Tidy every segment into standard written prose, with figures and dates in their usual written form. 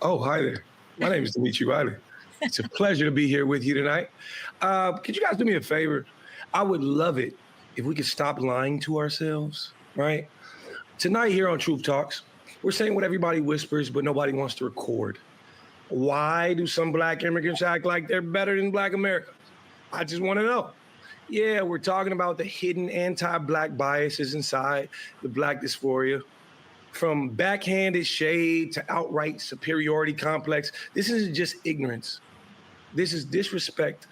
Oh, hi there. My name is Dimitri Riley. It's a pleasure to be here with you tonight. Could you guys do me a favor? I would love it if we could stop lying to ourselves, right? Tonight here on Truth Talks, we're saying what everybody whispers, but nobody wants to record. Why do some Black immigrants act like they're better than Black Americans? I just want to know. Yeah, we're talking about the hidden anti-Black biases inside the Black dysphoria. From backhanded shade to outright superiority complex, this isn't just ignorance. This is disrespect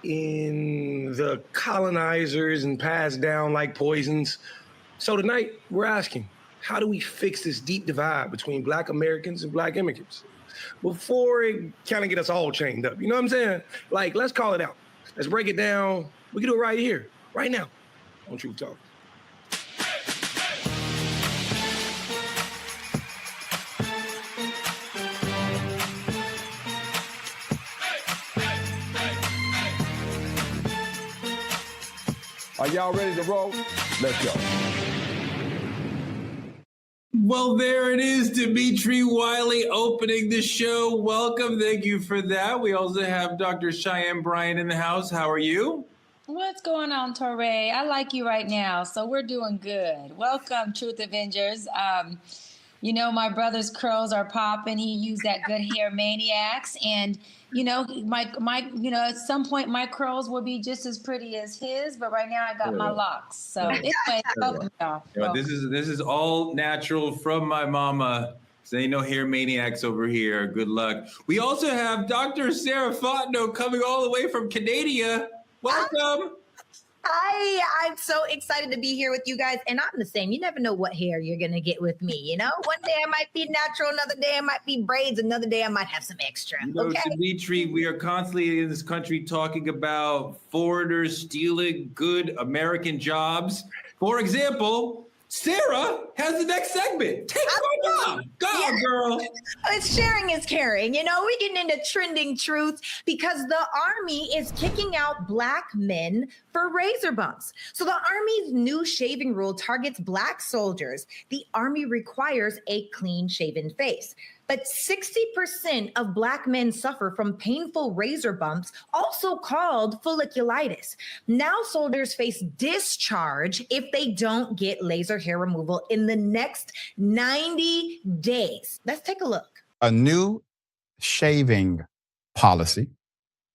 in the colonizers and passed down like poisons. So tonight, we're asking, how do we fix this deep divide between Black Americans and Black immigrants before it kind of get us all chained up? You know what I'm saying? Like, let's call it out. Let's break it down. We can do it right here, right now on Truth Talk. Are y'all ready to roll? Let's go. Well, there it is, Dimitri Wiley opening the show. Welcome. Thank you for that. We also have Dr. Cheyenne Bryant in the house. How are you? What's going on, Torre? I like you right now, so we're doing good. Welcome, Truth Avengers. You know, my brother's curls are popping. He used that good hair maniacs. And, you know, at some point my curls will be just as pretty as his, but right now I got my locks. So anyway, welcome, y'all. Yeah, this is all natural from my mama. So ain't no hair maniacs over here. Good luck. We also have Dr. Sarah Fontenot coming all the way from Canada. Welcome. Hi, I'm so excited to be here with you guys. And I'm the same. You never know what hair you're going to get with me. You know, one day I might be natural, another day I might be braids, another day I might have some extra. You know, okay? Dimitri, we are constantly in this country talking about foreigners stealing good American jobs. For example, Sarah has the next segment. Take my job. Go, girl. It's sharing is caring. You know, we're getting into trending truths because the Army is kicking out Black men for razor bumps. So the Army's new shaving rule targets Black soldiers. The Army requires a clean-shaven face. But 60% of Black men suffer from painful razor bumps, also called folliculitis. Now soldiers face discharge if they don't get laser hair removal in the next 90 days. Let's take a look. A new shaving policy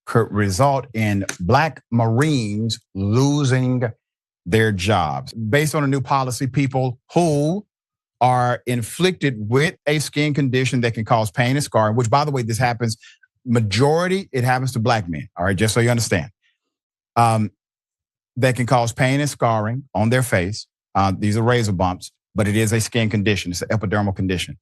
could result in Black Marines losing their jobs. Based on a new policy, people who are inflicted with a skin condition that can cause pain and scarring, which, by the way, this happens, it happens to Black men, all right, just so you understand, that can cause pain and scarring on their face. These are razor bumps, but it is a skin condition. It's an epidermal condition.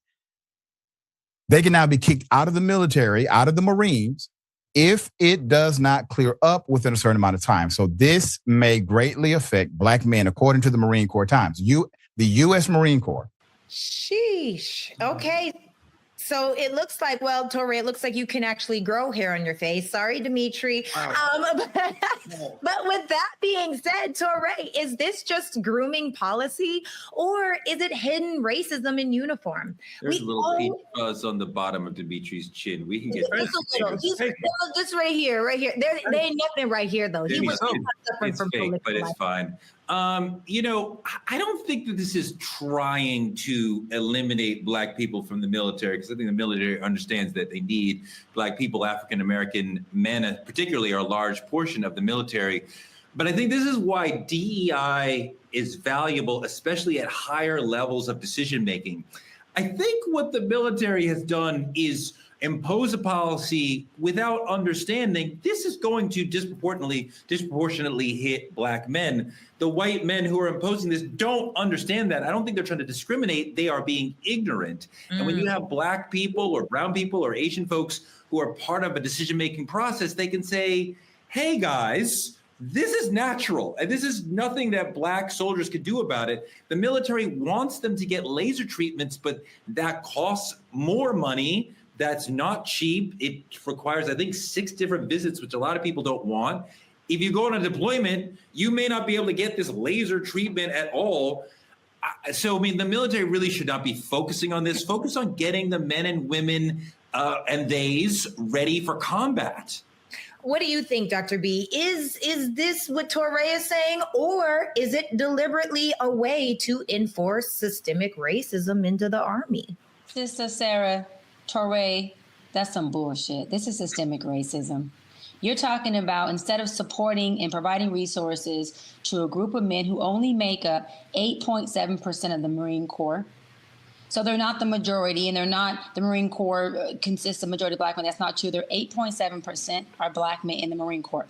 They can now be kicked out of the military, out of the Marines, if it does not clear up within a certain amount of time. So this may greatly affect Black men, according to the Marine Corps Times. The U.S. Marine Corps. Sheesh. Okay. So it looks like, well, Torre, it looks like you can actually grow hair on your face. Sorry, Dimitri. Wow. But with that being said, Torre, is this just grooming policy or is it hidden racism in uniform? There's a little peach fuzz on the bottom of Dimitri's chin. We can get just a little. Just right here, right here. There ain't nothing right here, though. He was suffering from fake, but it's fine. You know, I don't think that this is trying to eliminate Black people from the military, because I think the military understands that they need Black people. African American men, particularly, are a large portion of the military. But I think this is why DEI is valuable, especially at higher levels of decision making. I think what the military has done is impose a policy without understanding this is going to disproportionately hit Black men. The white men who are imposing this don't understand that. I don't think they're trying to discriminate. They are being ignorant. And when you have Black people or brown people or Asian folks who are part of a decision-making process, they can say, hey guys, this is natural, and this is nothing that Black soldiers could do about it. The military wants them to get laser treatments, but that costs more money. That's not cheap. It requires, I think, 6 different visits, which a lot of people don't want. If you go on a deployment, you may not be able to get this laser treatment at all. So, I mean, the military really should not be focusing on this. Focus on getting the men and women and theys ready for combat. What do you think, Dr. B? Is this what Touré is saying, or is it deliberately a way to enforce systemic racism into the Army? Sister Sarah, Touré, that's some bullshit. This is systemic racism. You're talking about instead of supporting and providing resources to a group of men who only make up 8.7% of the Marine Corps. So they're not the majority, and they're not, the Marine Corps consists of majority black men. That's not true. They're 8.7% are black men in the Marine Corps.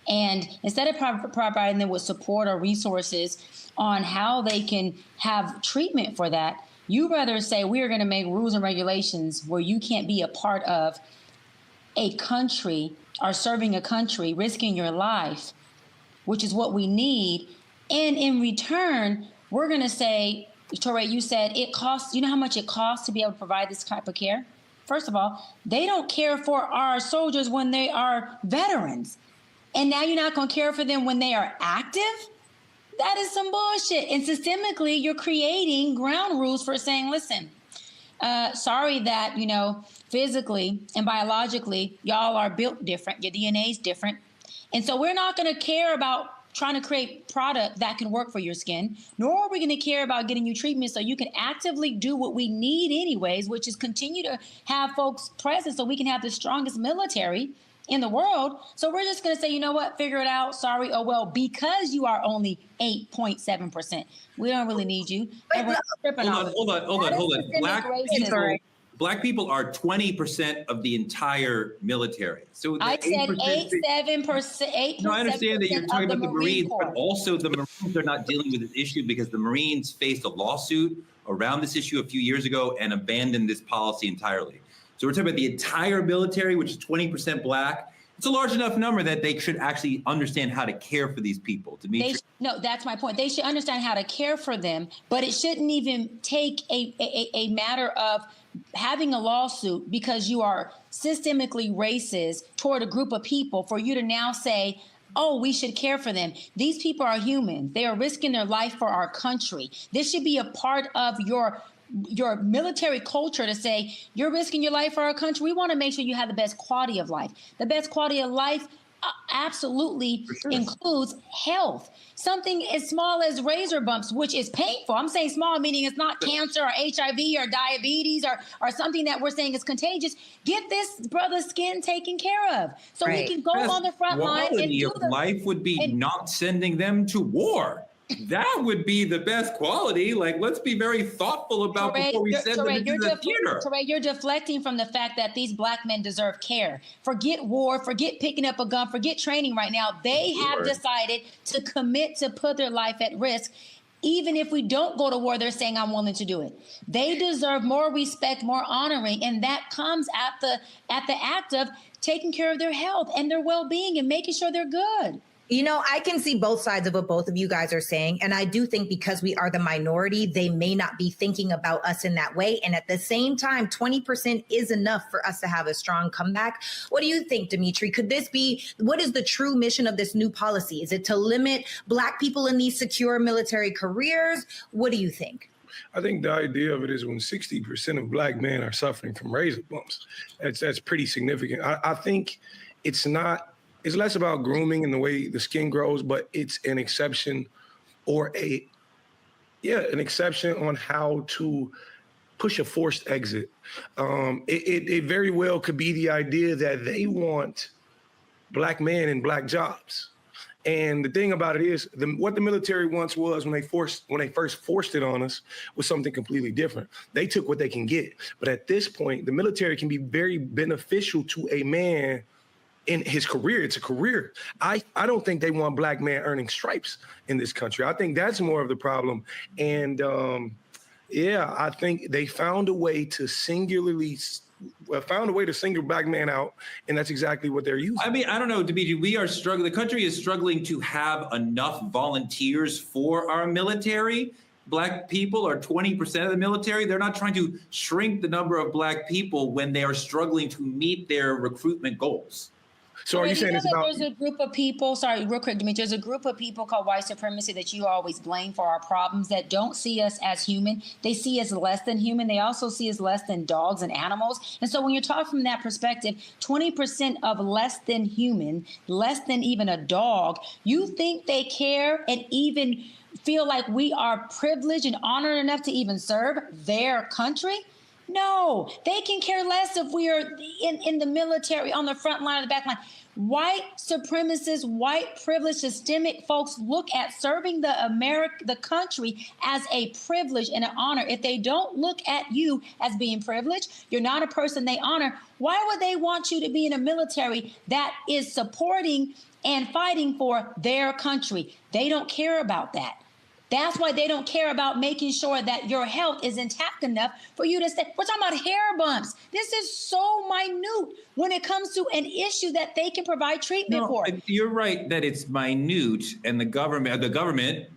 And instead of providing them with support or resources on how they can have treatment for that, you rather say we are going to make rules and regulations where you can't be a part of a country or serving a country, risking your life, which is what we need. And in return, we're going to say, Touré, you said it costs, you know how much it costs to be able to provide this type of care? First of all, they don't care for our soldiers when they are veterans. And now you're not going to care for them when they are active? That is some bullshit. And systemically, you're creating ground rules for saying, listen, sorry that, you know, physically and biologically, y'all are built different. Your DNA is different. And so we're not going to care about trying to create product that can work for your skin, nor are we going to care about getting you treatment so you can actively do what we need anyways, which is continue to have folks present so we can have the strongest military in the world. So we're just going to say, you know what, figure it out. Sorry. Oh, well, because you are only 8.7%, we don't really need you. And we're stripping off. Hold on. Black people are 20% of the entire military. So I said 8.7%. No, I understand that you're talking about the Marines, but also the Marines are not dealing with this issue because the Marines faced a lawsuit around this issue a few years ago and abandoned this policy entirely. So we're talking about the entire military, which is 20% black. It's a large enough number that they should actually understand how to care for these people. No, that's my point. They should understand how to care for them, but it shouldn't even take a matter of having a lawsuit because you are systemically racist toward a group of people for you to now say, oh, we should care for them. These people are human. They are risking their life for our country. This should be a part of your military culture to say, you're risking your life for our country. We want to make sure you have the best quality of life. The best quality of life absolutely includes health. Something as small as razor bumps, which is painful. I'm saying small, meaning it's not cancer or HIV or diabetes or something that we're saying is contagious. Get this brother's skin taken care of so we can go on the front line and do the life would be not sending them to war. That would be the best quality. Like, let's be very thoughtful about before we send them into the theater. Touré, you're deflecting from the fact that these black men deserve care. Forget war, forget picking up a gun, forget training right now. They have decided to commit to put their life at risk. Even if we don't go to war, they're saying, I'm willing to do it. They deserve more respect, more honoring. And that comes at the act of taking care of their health and their well-being and making sure they're good. You know, I can see both sides of what both of you guys are saying. And I do think because we are the minority, they may not be thinking about us in that way. And at the same time, 20% is enough for us to have a strong comeback. What do you think, Dimitri? Could this be, what is the true mission of this new policy? Is it to limit Black people in these secure military careers? What do you think? I think the idea of it is when 60% of Black men are suffering from razor bumps, that's pretty significant. I think it's less about grooming and the way the skin grows, but it's an exception or an exception on how to push a forced exit. It very well could be the idea that they want Black men in Black jobs. And the thing about it is, what the military once was when they first forced it on us was something completely different. They took what they can get. But at this point, the military can be very beneficial to a man in his career. It's a career. I don't think they want Black men earning stripes in this country. I think that's more of the problem. And I think they found a way to single Black man out, and that's exactly what they're using. I mean, I don't know, Dimitri, we are struggling. The country is struggling to have enough volunteers for our military. Black people are 20% of the military. They're not trying to shrink the number of Black people when they are struggling to meet their recruitment goals. So are you saying it's about? There's a group of people, sorry, real quick, Dimitri, there's a group of people called white supremacy that you always blame for our problems that don't see us as human. They see us less than human. They also see us less than dogs and animals. And so when you're talking from that perspective, 20% of less than human, less than even a dog, you think they care and even feel like we are privileged and honored enough to even serve their country? No, they can care less if we are in the military, on the front line or the back line. White supremacists, white privileged, systemic folks look at serving the country as a privilege and an honor. If they don't look at you as being privileged, you're not a person they honor, why would they want you to be in a military that is supporting and fighting for their country? They don't care about that. That's why they don't care about making sure that your health is intact enough for you to stay. We're talking about hair bumps. This is so minute when it comes to an issue that they can provide treatment for. You're right that it's minute, and the government,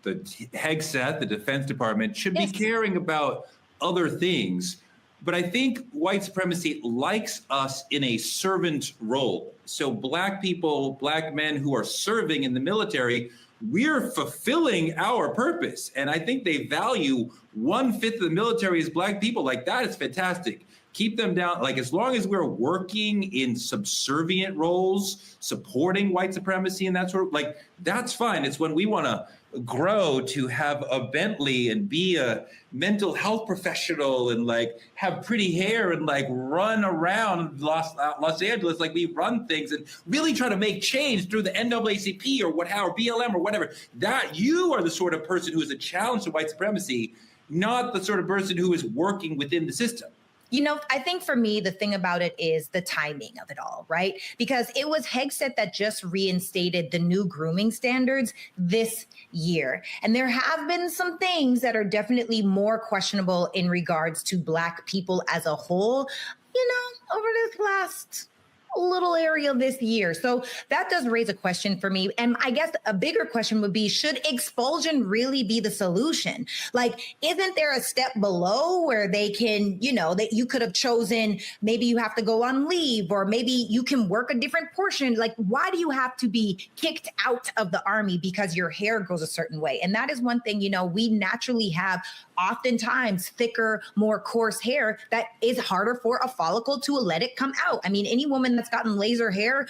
the HEGSET, the Defense Department, should be caring about other things. But I think white supremacy likes us in a servant role. So Black people, Black men who are serving in the military, we're fulfilling our purpose. And I think they value 1/5 of the military as Black people. Like, that is fantastic. Keep them down. Like, as long as we're working in subservient roles, supporting white supremacy and that sort of, like, that's fine. It's when we want to grow to have a Bentley and be a mental health professional and like have pretty hair and like run around Los Angeles like we run things and really try to make change through the NAACP or BLM or whatever. That you are the sort of person who is a challenge to white supremacy, not the sort of person who is working within the system. You know, I think for me, the thing about it is the timing of it all, right? Because it was HEGSET that just reinstated the new grooming standards this year. And there have been some things that are definitely more questionable in regards to Black people as a whole, you know, over this last little area this year. So that does raise a question for me. And I guess a bigger question would be, should expulsion really be the solution? Like, isn't there a step below where they can, you know, that you could have chosen, maybe you have to go on leave, or maybe you can work a different portion. Like, why do you have to be kicked out of the Army because your hair grows a certain way? And that is one thing, you know, we naturally have oftentimes thicker, more coarse hair that is harder for a follicle to let it come out. I mean, any woman that's gotten laser hair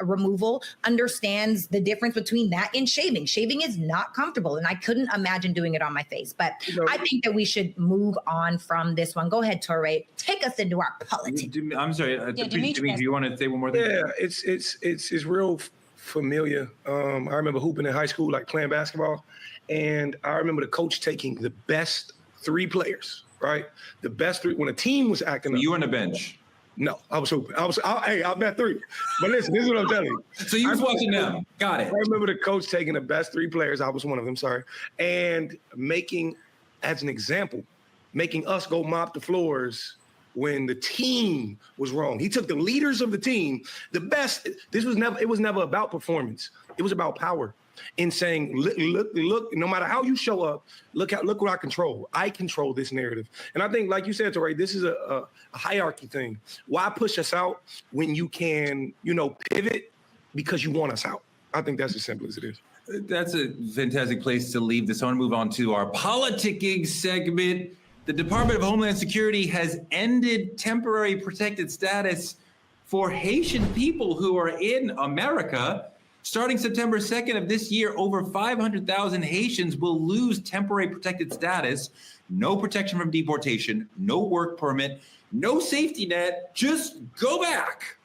removal understands the difference between that and shaving. Shaving is not comfortable, and I couldn't imagine doing it on my face. But I think that we should move on from this one. Go ahead, Touré. Take us into our politics. I'm sorry, Dimitri, do you want to say one more thing? Yeah, it's real familiar. I remember hooping in high school, like playing basketball. And I remember the coach taking the best 3 players, right? The best 3, when a team was acting up. You were on the bench? No, I was hooping. I met 3. But listen, this is what I'm telling you. So you was watching them. Got it. I remember the coach taking the best 3 players. I was one of them, sorry. And making, as an example, making us go mop the floors when the team was wrong. He took the leaders of the team, the best. It was never about performance. It was about power. In saying, look, no matter how you show up, look what I control. I control this narrative. And I think, like you said, Touré, this is a hierarchy thing. Why push us out when you can, you know, pivot because you want us out? I think that's as simple as it is. That's a fantastic place to leave this. I want to move on to our politicking segment. The Department of Homeland Security has ended temporary protected status for Haitian people who are in America. Starting September 2nd of this year, over 500,000 Haitians will lose temporary protected status, no protection from deportation, no work permit, no safety net, just go back.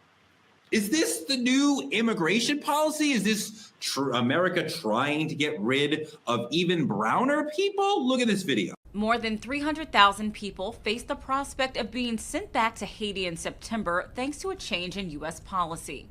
Is this the new immigration policy? Is this America trying to get rid of even browner people? Look at this video. More than 300,000 people face the prospect of being sent back to Haiti in September thanks to a change in U.S. policy.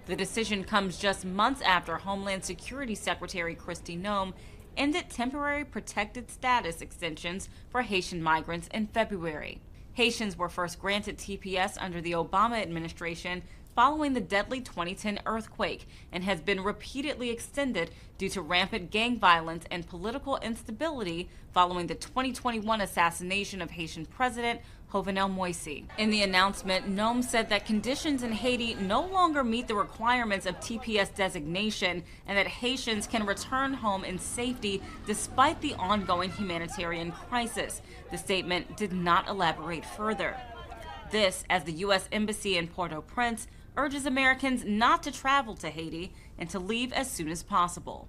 The decision comes just months after Homeland Security Secretary Kristi Noem ended temporary protected status extensions for Haitian migrants in February. Haitians were first granted TPS under the Obama administration following the deadly 2010 earthquake and has been repeatedly extended due to rampant gang violence and political instability following the 2021 assassination of Haitian President Jovenel Moïse. In the announcement, NOM said that conditions in Haiti no longer meet the requirements of TPS designation and that Haitians can return home in safety despite the ongoing humanitarian crisis. The statement did not elaborate further. This as the U.S. Embassy in Port-au-Prince urges Americans not to travel to Haiti and to leave as soon as possible.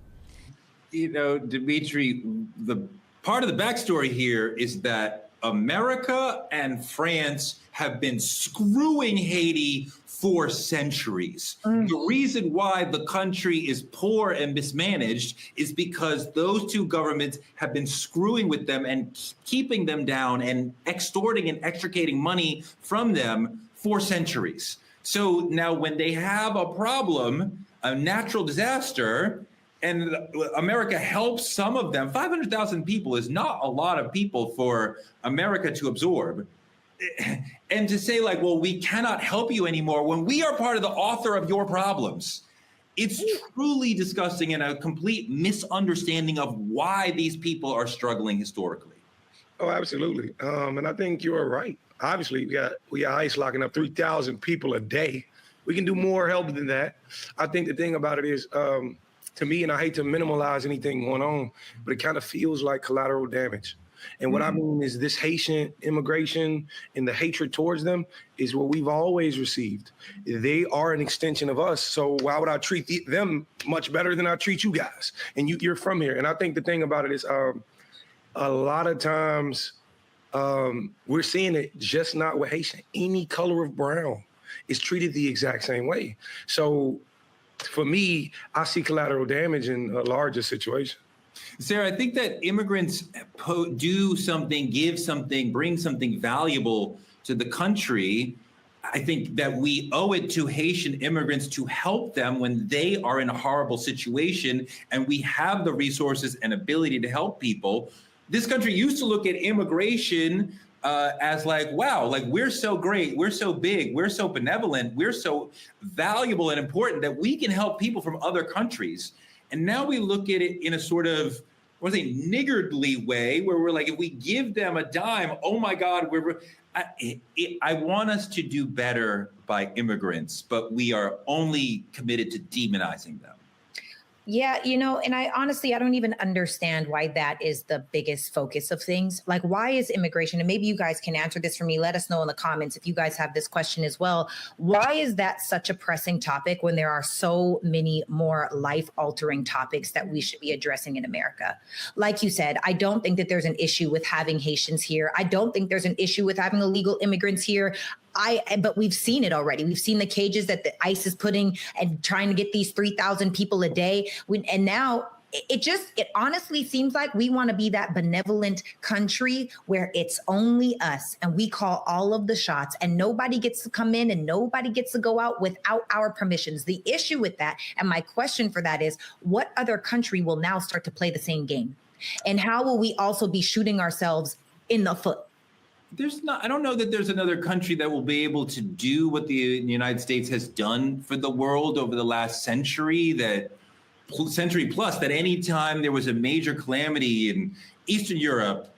You know, Dimitri, the part of the backstory here is that America and France have been screwing Haiti for centuries. The reason why the country is poor and mismanaged is because those two governments have been screwing with them and keeping them down and extorting and extricating money from them for centuries. So now when they have a problem, a natural disaster, and America helps some of them, 500,000 people is not a lot of people for America to absorb. And to say like, well, we cannot help you anymore when we are part of the author of your problems. It's truly disgusting and a complete misunderstanding of why these people are struggling historically. Oh, absolutely. And I think you're right. Obviously, we got ICE locking up 3,000 people a day. We can do more help than that. I think the thing about it is, to me, and I hate to minimalize anything going on, but it kind of feels like collateral damage. And what I mean is this Haitian immigration and the hatred towards them is what we've always received. They are an extension of us. So why would I treat them much better than I treat you guys? And you're from here. And I think the thing about it is a lot of times we're seeing it just not with Haitian. Any color of brown is treated the exact same way. So for me, I see collateral damage in a larger situation. Sarah, I think that immigrants do something, give something, bring something valuable to the country. I think that we owe it to Haitian immigrants to help them when they are in a horrible situation, and we have the resources and ability to help people. This country used to look at immigration as like, wow, like we're so great, we're so big, we're so benevolent, we're so valuable and important that we can help people from other countries. And now we look at it in a sort of, what is a niggardly way, where we're like, if we give them a dime, oh my God, I want us to do better by immigrants, but we are only committed to demonizing them. Yeah, you know, and I don't even understand why that is the biggest focus of things. Like, why is immigration? And maybe you guys can answer this for me. Let us know in the comments if you guys have this question as well. Why is that such a pressing topic when there are so many more life-altering topics that we should be addressing in America? Like you said, I don't think that there's an issue with having Haitians here. I don't think there's an issue with having illegal immigrants here. But we've seen it already. We've seen the cages that the ICE is putting and trying to get these 3,000 people a day. And now it honestly seems like we want to be that benevolent country where it's only us and we call all of the shots and nobody gets to come in and nobody gets to go out without our permissions. The issue with that, and my question for that is, what other country will now start to play the same game? And how will we also be shooting ourselves in the foot? I don't know that there's another country that will be able to do what the United States has done for the world over the last century plus, that anytime there was a major calamity in Eastern Europe,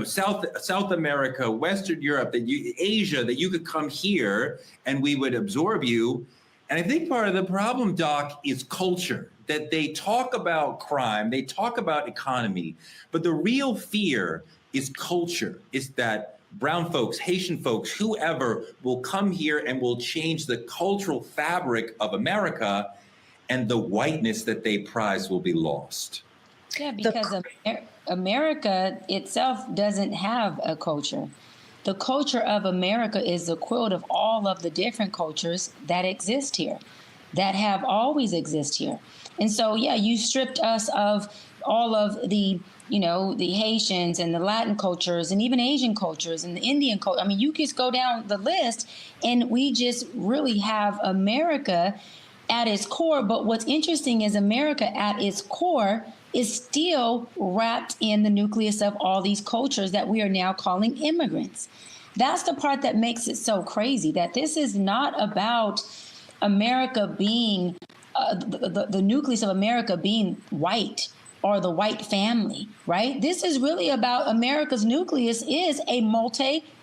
South America, Western Europe, Asia, that you could come here and we would absorb you. And I think part of the problem, Doc, is culture, that they talk about crime, they talk about economy, but the real fear is culture, is that brown folks, Haitian folks, whoever will come here and will change the cultural fabric of America, and the whiteness that they prize will be lost. Yeah, because America itself doesn't have a culture. The culture of America is the quilt of all of the different cultures that exist here, that have always exist here. And so, yeah, you stripped us of all of the Haitians and the Latin cultures and even Asian cultures and the Indian culture. I mean, you just go down the list and we just really have America at its core. But what's interesting is America at its core is still wrapped in the nucleus of all these cultures that we are now calling immigrants. That's the part that makes it so crazy, that this is not about America being the nucleus of America being white or the white family, right? This is really about America's nucleus is a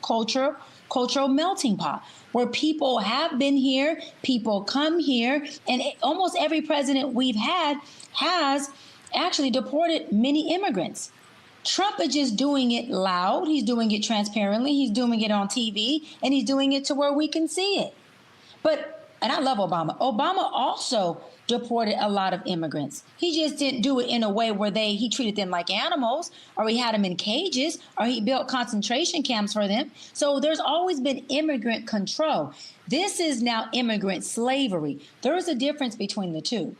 cultural melting pot where people have been here, people come here, and almost every president we've had has actually deported many immigrants. Trump is just doing it loud. He's doing it transparently. He's doing it on TV, and he's doing it to where we can see it. And I love Obama. Obama also deported a lot of immigrants. He just didn't do it in a way where he treated them like animals, or he had them in cages, or he built concentration camps for them. So there's always been immigrant control. This is now immigrant slavery. There is a difference between the two.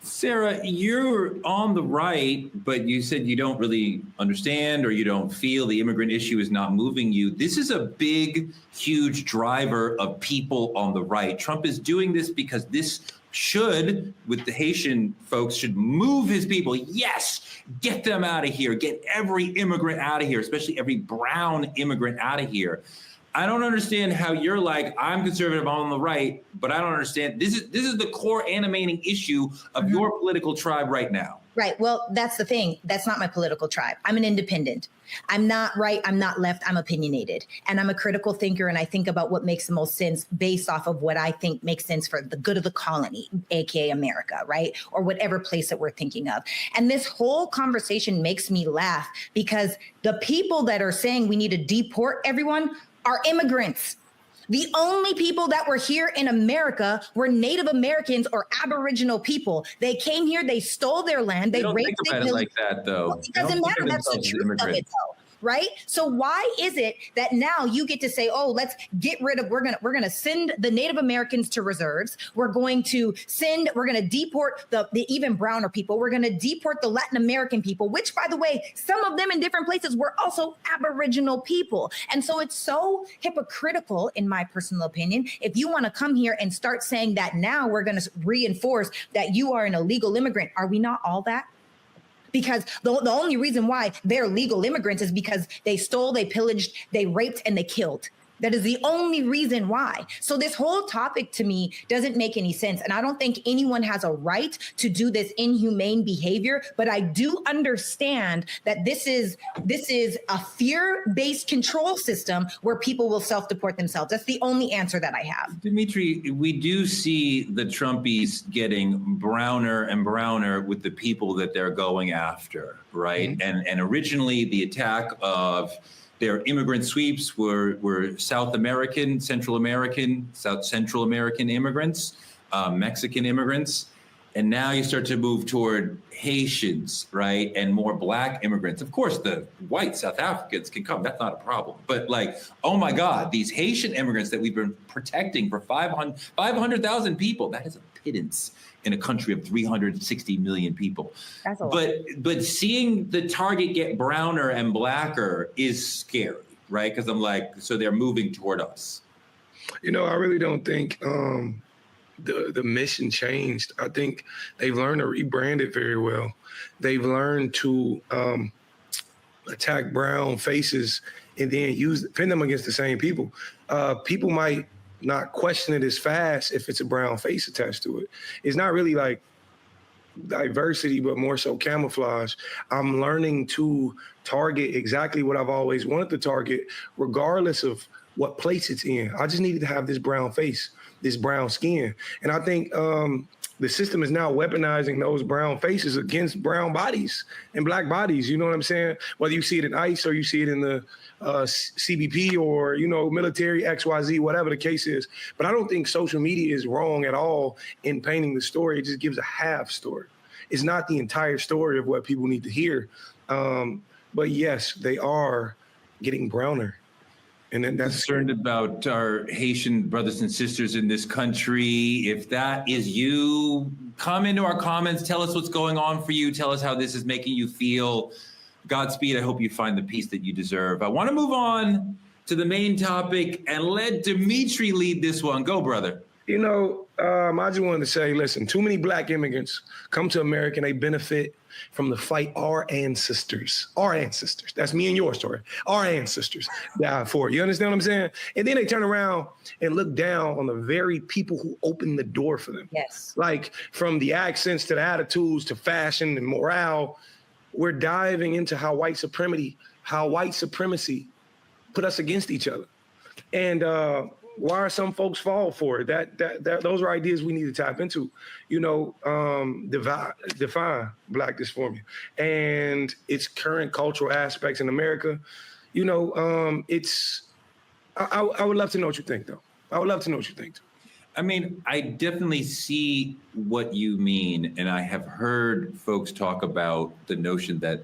Sarah, you're on the right, but you said you don't really understand or you don't feel the immigrant issue is not moving you. This is a big, huge driver of people on the right. Trump is doing this because this should, with the Haitian folks, should move his people. Yes, get them out of here. Get every immigrant out of here, especially every brown immigrant out of here. I don't understand how you're like, I'm conservative, I'm on the right, but I don't understand. This is the core animating issue of your political tribe right now. Right. Well, that's the thing. That's not my political tribe. I'm an independent. I'm not right. I'm not left. I'm opinionated. And I'm a critical thinker. And I think about what makes the most sense based off of what I think makes sense for the good of the colony, AKA America, right? Or whatever place that we're thinking of. And this whole conversation makes me laugh because the people that are saying we need to deport everyone are immigrants. The only people that were here in America were Native Americans or Aboriginal people. They came here, they stole their land, they raped, think about it like that, though. Well, it doesn't matter. That's the truth of it, though. Right? So why is it that now you get to say, oh, let's get rid of, we're gonna send the Native Americans to reserves. We're gonna deport the even browner people. We're gonna deport the Latin American people, which, by the way, some of them in different places were also Aboriginal people. And so it's so hypocritical, in my personal opinion, if you want to come here and start saying that now we're gonna reinforce that you are an illegal immigrant. Are we not all that? Because the only reason why they're legal immigrants is because they stole, they pillaged, they raped, and they killed. That is the only reason why. So this whole topic to me doesn't make any sense. And I don't think anyone has a right to do this inhumane behavior. But I do understand that this is a fear-based control system where people will self-deport themselves. That's the only answer that I have. Dimitri, we do see the Trumpies getting browner and browner with the people that they're going after, right? Mm-hmm. And originally the attack of their immigrant sweeps were South Central American immigrants, Mexican immigrants. And now you start to move toward Haitians, right? And more Black immigrants. Of course, the white South Africans can come. That's not a problem. But like, oh my God, these Haitian immigrants that we've been protecting for 500,000 people, that is a pittance in a country of 360 million people. That's a lot. But seeing the target get browner and blacker is scary, right? Because I'm like, so they're moving toward us. You know, I really don't think the mission changed. I think they've learned to rebrand it very well. They've learned to attack brown faces and then pin them against the same people. People might not question it as fast if it's a brown face attached to it. It's not really like diversity, but more so camouflage. I'm learning to target exactly what I've always wanted to target, regardless of what place it's in. I just needed to have this brown face, this brown skin. And I think the system is now weaponizing those brown faces against brown bodies and Black bodies. You know what I'm saying? Whether you see it in ICE or you see it in the CBP or, you know, military, XYZ, whatever the case is. But I don't think social media is wrong at all in painting the story. It just gives a half story. It's not the entire story of what people need to hear. But yes, they are getting browner. And then that's concerned about our Haitian brothers and sisters in this country. If that is you, come into our comments. Tell us what's going on for you. Tell us how this is making you feel. Godspeed. I hope you find the peace that you deserve. I want to move on to the main topic and let Dimitri lead this one. Go, brother. You know, I just wanted to say, listen, too many Black immigrants come to America and they benefit from the fight our ancestors, that's me and your story, our ancestors died for. You understand what I'm saying? And then they turn around and look down on the very people who opened the door for them. Yes. Like from the accents to the attitudes to fashion and morale, we're diving into how white supremacy put us against each other. And why are some folks fall for it? Those are ideas we need to tap into. You know, define Black dysphoria and its current cultural aspects in America. You know, I would love to know what you think, though. I would love to know what you think, too. I mean, I definitely see what you mean, and I have heard folks talk about the notion that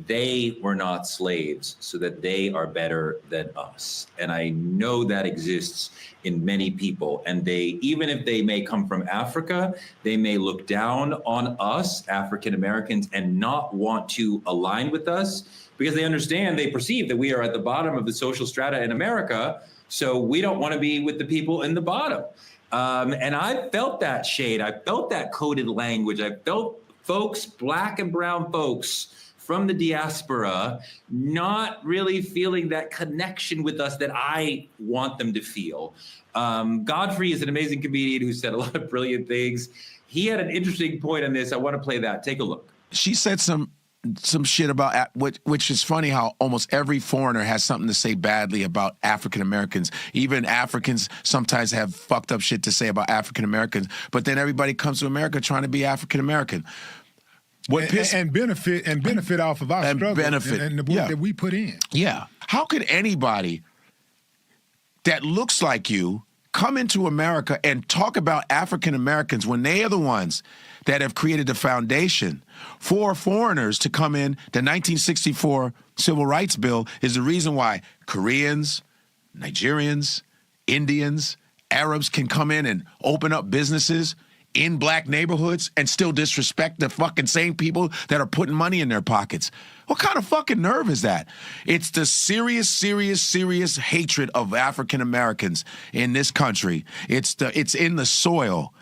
they were not slaves, so that they are better than us. And I know that exists in many people. And they, even if they may come from Africa, they may look down on us, African Americans, and not want to align with us because they understand, they perceive that we are at the bottom of the social strata in America. So we don't want to be with the people in the bottom. And I felt that shade. I felt that coded language. I felt folks, Black and brown folks, from the diaspora, not really feeling that connection with us that I want them to feel. Godfrey is an amazing comedian who said a lot of brilliant things. He had an interesting point on this. I want to play that. Take a look. She said some shit about, which is funny how almost every foreigner has something to say badly about African Americans. Even Africans sometimes have fucked up shit to say about African Americans, but then everybody comes to America trying to be African American. And benefit off of our struggle and the work that we put in. Yeah. How could anybody that looks like you come into America and talk about African Americans when they are the ones that have created the foundation for foreigners to come in? The 1964 Civil Rights Bill is the reason why Koreans, Nigerians, Indians, Arabs can come in and open up businesses in Black neighborhoods and still disrespect the fucking same people that are putting money in their pockets. What kind of fucking nerve is that? It's the serious hatred of African Americans in this country. It's in the soil.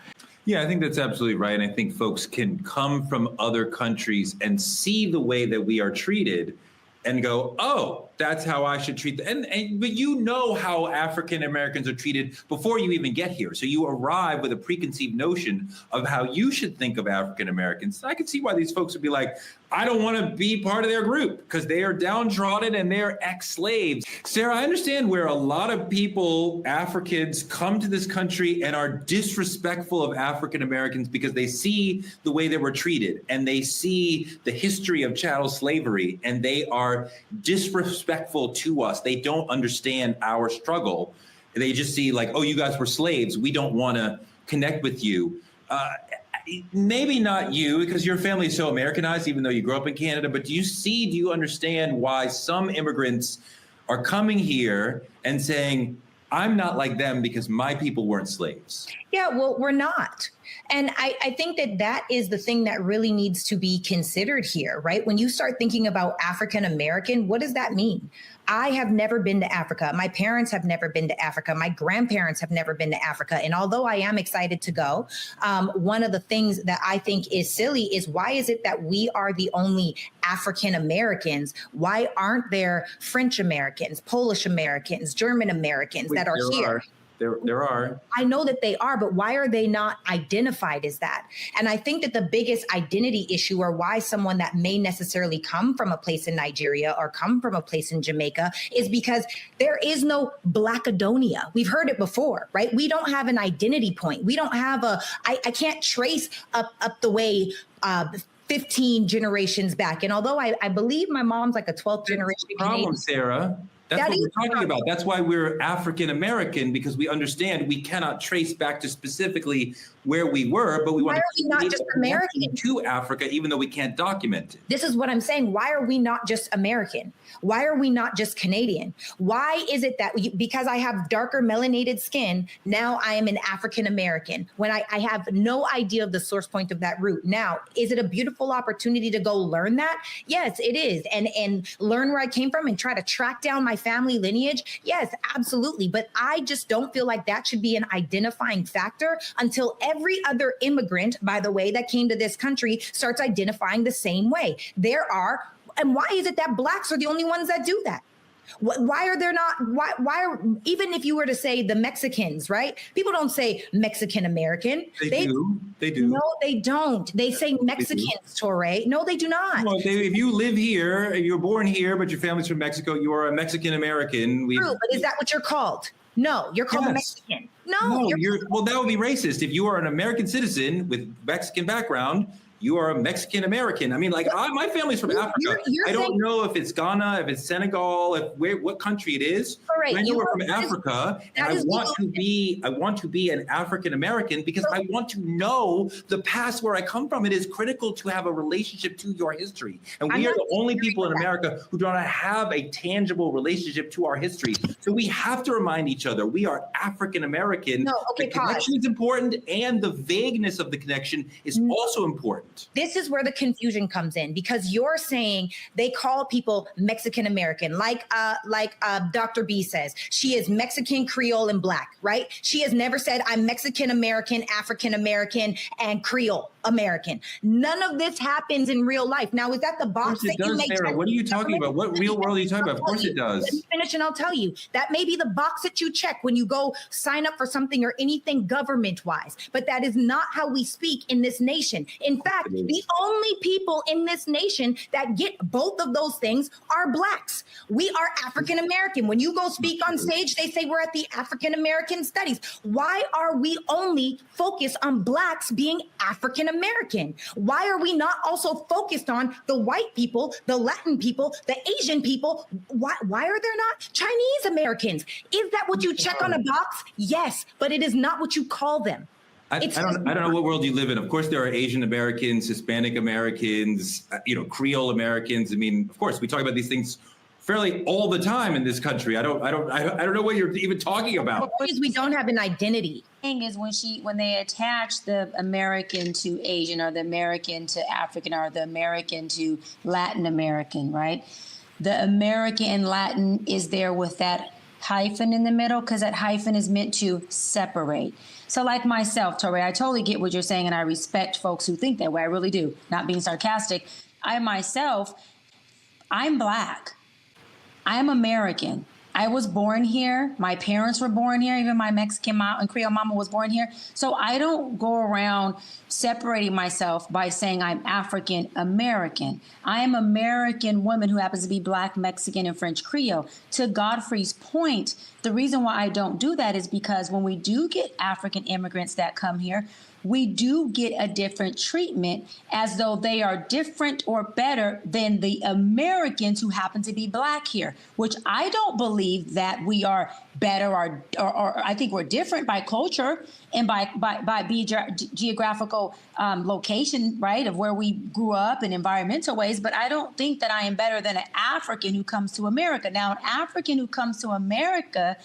Yeah, I think that's absolutely right. And I think folks can come from other countries and see the way that we are treated and go, oh, that's how I should treat them. But you know how African Americans are treated before you even get here. So you arrive with a preconceived notion of how you should think of African Americans. I can see why these folks would be like, I don't want to be part of their group because they are downtrodden and they're ex-slaves. Sarah, I understand where a lot of people, Africans, come to this country and are disrespectful of African Americans because they see the way they were treated and they see the history of chattel slavery and they are disrespectful to us. They don't understand our struggle. They just see like, oh, you guys were slaves. We don't want to connect with you. Maybe not you, because your family is so Americanized, even though you grew up in Canada. But do you understand why some immigrants are coming here and saying, I'm not like them because my people weren't slaves? Yeah, well, we're not. And I think that is the thing that really needs to be considered here, right? When you start thinking about African American, what does that mean? I have never been to Africa. My parents have never been to Africa. My grandparents have never been to Africa. And although I am excited to go, one of the things that I think is silly is why is it that we are the only African Americans? Why aren't there French Americans, Polish Americans, German Americans that are here? There are. I know that they are, but why are they not identified as that? And I think that the biggest identity issue, or why someone that may necessarily come from a place in Nigeria or come from a place in Jamaica, is because there is no Blackadonia. We've heard it before, right? We don't have an identity point. We don't have I can't trace up the way 15 generations back. And although I believe my mom's like a 12th generation Canadian. Sarah. That's what we're talking about. That's why we're African American, because we understand we cannot trace back to specifically where we were, but we want to not just American to Africa, even though we can't document it. This is what I'm saying. Why are we not just American? Why are we not just Canadian? Why is it that because I have darker melanated skin, now I am an African American when I have no idea of the source point of that root? Now, is it a beautiful opportunity to go learn that? Yes, it is. And learn where I came from and try to track down my family lineage? Yes, absolutely. But I just don't feel like that should be an identifying factor until every other immigrant, by the way, that came to this country starts identifying the same way. And why is it that blacks are the only ones that do that? Why are there not, why are, even if you were to say the Mexicans, right? People don't say Mexican American. They do. No, they don't. They say Mexicans, Torre. No, they do not. Well, if you live here, you're born here, but your family's from Mexico, you are a Mexican American. True, but is that what you're called? No, you're called a Mexican. No, well, that would be racist. If you are an American citizen with Mexican background, you are a Mexican American. I mean, like my family's from Africa. I don't know if it's Ghana, if it's Senegal, what country it is. Right, I know we're from Africa, and I want to be an African American because I want to know the past where I come from. It is critical to have a relationship to your history, and we are the only people in America who do not have a tangible relationship to our history. So we have to remind each other we are African American. No, okay, the connection is important, and the vagueness of the connection is also important. This is where the confusion comes in, because you're saying they call people Mexican American, like Dr. B says. She is Mexican, Creole, and Black, right? She has never said I'm Mexican American, African American, and Creole American. None of this happens in real life. Now, is that the box that you make? Sarah, what are you talking about? What real world are you talking about? Of course it does. Let me finish and I'll tell you. That may be the box that you check when you go sign up for something or anything government-wise, but that is not how we speak in this nation. In fact, the only people in this nation that get both of those things are Blacks. We are African American. When you go speak on stage, they say we're at the African American Studies. Why are we only focused on Blacks being African American? Why are we not also focused on the white people, the Latin people, the Asian people? Why are there not Chinese Americans? Is that what you check on a box? Yes, but it is not what you call them. I don't know what world you live in. Of course, there are Asian Americans, Hispanic Americans, Creole Americans. I mean, of course, we talk about these things fairly all the time in this country. I don't know what you're even talking about. Because we don't have an identity. Thing is when they attach the American to Asian or the American to African or the American to Latin American, right? The American and Latin is there with that hyphen in the middle because that hyphen is meant to separate. So like myself, Torre, I totally get what you're saying, and I respect folks who think that way. I really do. Not being sarcastic. I myself, I'm Black. I'm American. I was born here. My parents were born here. Even my Mexican mom and Creole mama was born here. So I don't go around separating myself by saying I'm African American. I am American woman who happens to be Black, Mexican, and French Creole. To Godfrey's point, the reason why I don't do that is because when we do get African immigrants that come here, we do get a different treatment as though they are different or better than the Americans who happen to be Black here, which I don't believe that we are better or I think we're different by culture and by geographical location, right, of where we grew up in environmental ways. But I don't think that I am better than an African who comes to America. Now, an African who comes to America,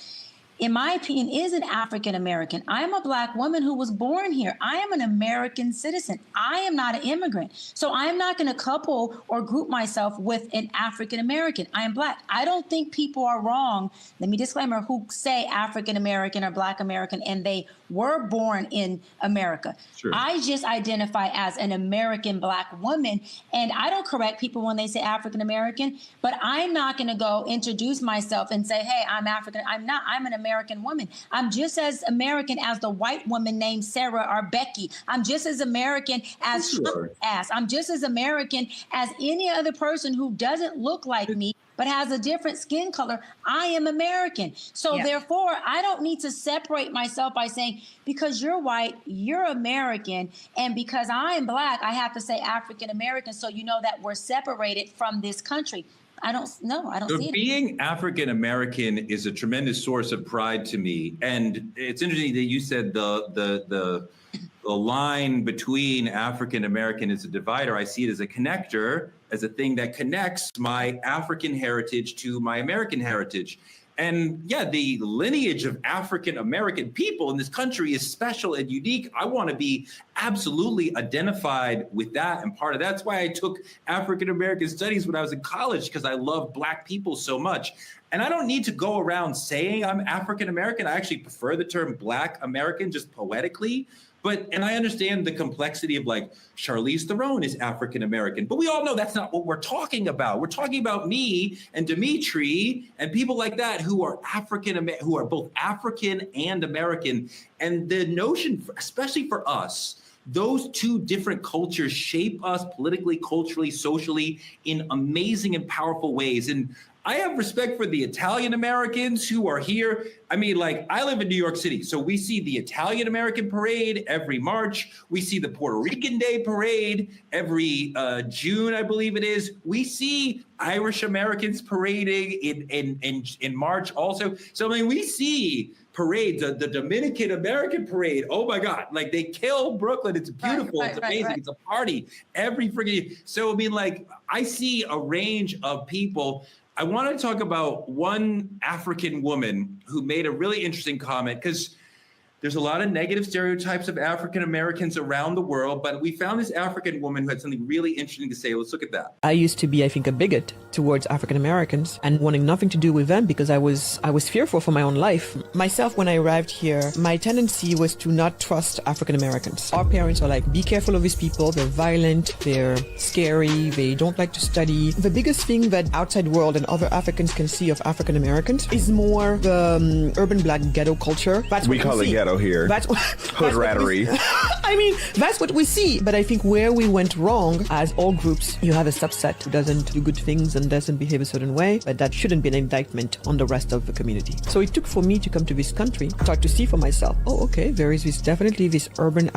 in my opinion, is an African American. I am a Black woman who was born here. I am an American citizen. I am not an immigrant. So I am not going to couple or group myself with an African American. I am Black. I don't think people are wrong, let me disclaimer, who say African American or Black American and they were born in America. Sure. I just identify as an American Black woman, and I don't correct people when they say African American, but I'm not going to go introduce myself and say, hey, I'm African. I'm not. I'm an American woman. I'm just as American as the white woman named Sarah or Becky. I'm just as American as Sure. I'm just as American as any other person who doesn't look like me but has a different skin color. I am American. So therefore, I don't need to separate myself by saying, because you're white, you're American, and because I am Black, I have to say African American, so you know that we're separated from this country. I don't see it. Being African American is a tremendous source of pride to me. And it's interesting that you said the line between African American is a divider. I see it as a connector, as a thing that connects my African heritage to my American heritage. And yeah, the lineage of African American people in this country is special and unique. I want to be absolutely identified with that and part of that's why I took African American studies when I was in college, because I love Black people so much. And I don't need to go around saying I'm African American. I actually prefer the term Black American just poetically. And I understand the complexity of like Charlize Theron is African American, but we all know that's not what we're talking about. We're talking about me and Dimitri and people like that who are who are both African and American. And the notion, especially for us, those two different cultures shape us politically, culturally, socially in amazing and powerful ways. And I have respect for the Italian Americans who are here. I mean, like, I live in New York City, so we see the Italian American parade every March. We see the Puerto Rican Day parade every June, I believe it is. We see Irish Americans parading in March also. So, I mean, we see parades, the Dominican American parade. Oh my God, like they kill Brooklyn. It's beautiful. It's amazing. It's a party every freaking. So, I mean, like, I see a range of people. I want to talk about one African woman who made a really interesting comment, because there's a lot of negative stereotypes of African Americans around the world, but we found this African woman who had something really interesting to say. Let's look at that. I used to be, I think, a bigot towards African Americans and wanting nothing to do with them because I was fearful for my own life. Myself, when I arrived here, my tendency was to not trust African Americans. Our parents are like, be careful of these people. They're violent. They're scary. They don't like to study. The biggest thing that outside world and other Africans can see of African Americans is more the urban Black ghetto culture. That's we call it ghetto here. That's hood rattery. I mean, that's what we see. But I think where we went wrong, as all groups, you have a subset who doesn't do good things and doesn't behave a certain way, but that shouldn't be an indictment on the rest of the community. So it took for me to come to this country, start to see for myself, oh, okay, there is definitely this urban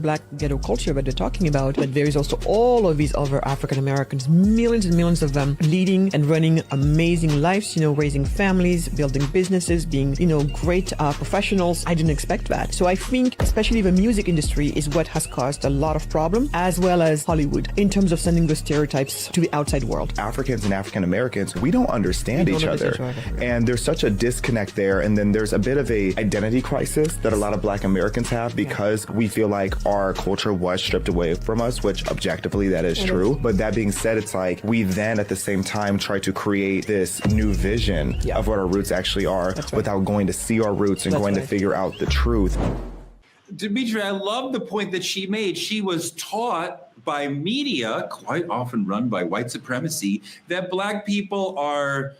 Black ghetto culture that they're talking about, but there is also all of these other African Americans, millions and millions of them, leading and running amazing lives, raising families, building businesses, being, great professionals. I didn't expect that. So I think especially the music industry is what has caused a lot of problems, as well as Hollywood, in terms of sending the stereotypes to the outside world. Africans and African Americans, we don't understand each other. And there's such a disconnect there. And then there's a bit of a identity crisis that a lot of Black Americans have because we feel like our culture was stripped away from us, which objectively that is true. But that being said, it's like we then at the same time try to create this new vision of what our roots actually are without going to see our roots and going to figure out the truth. Dimitri, I love the point that she made. She was taught by media, quite often run by white supremacy, that Black people are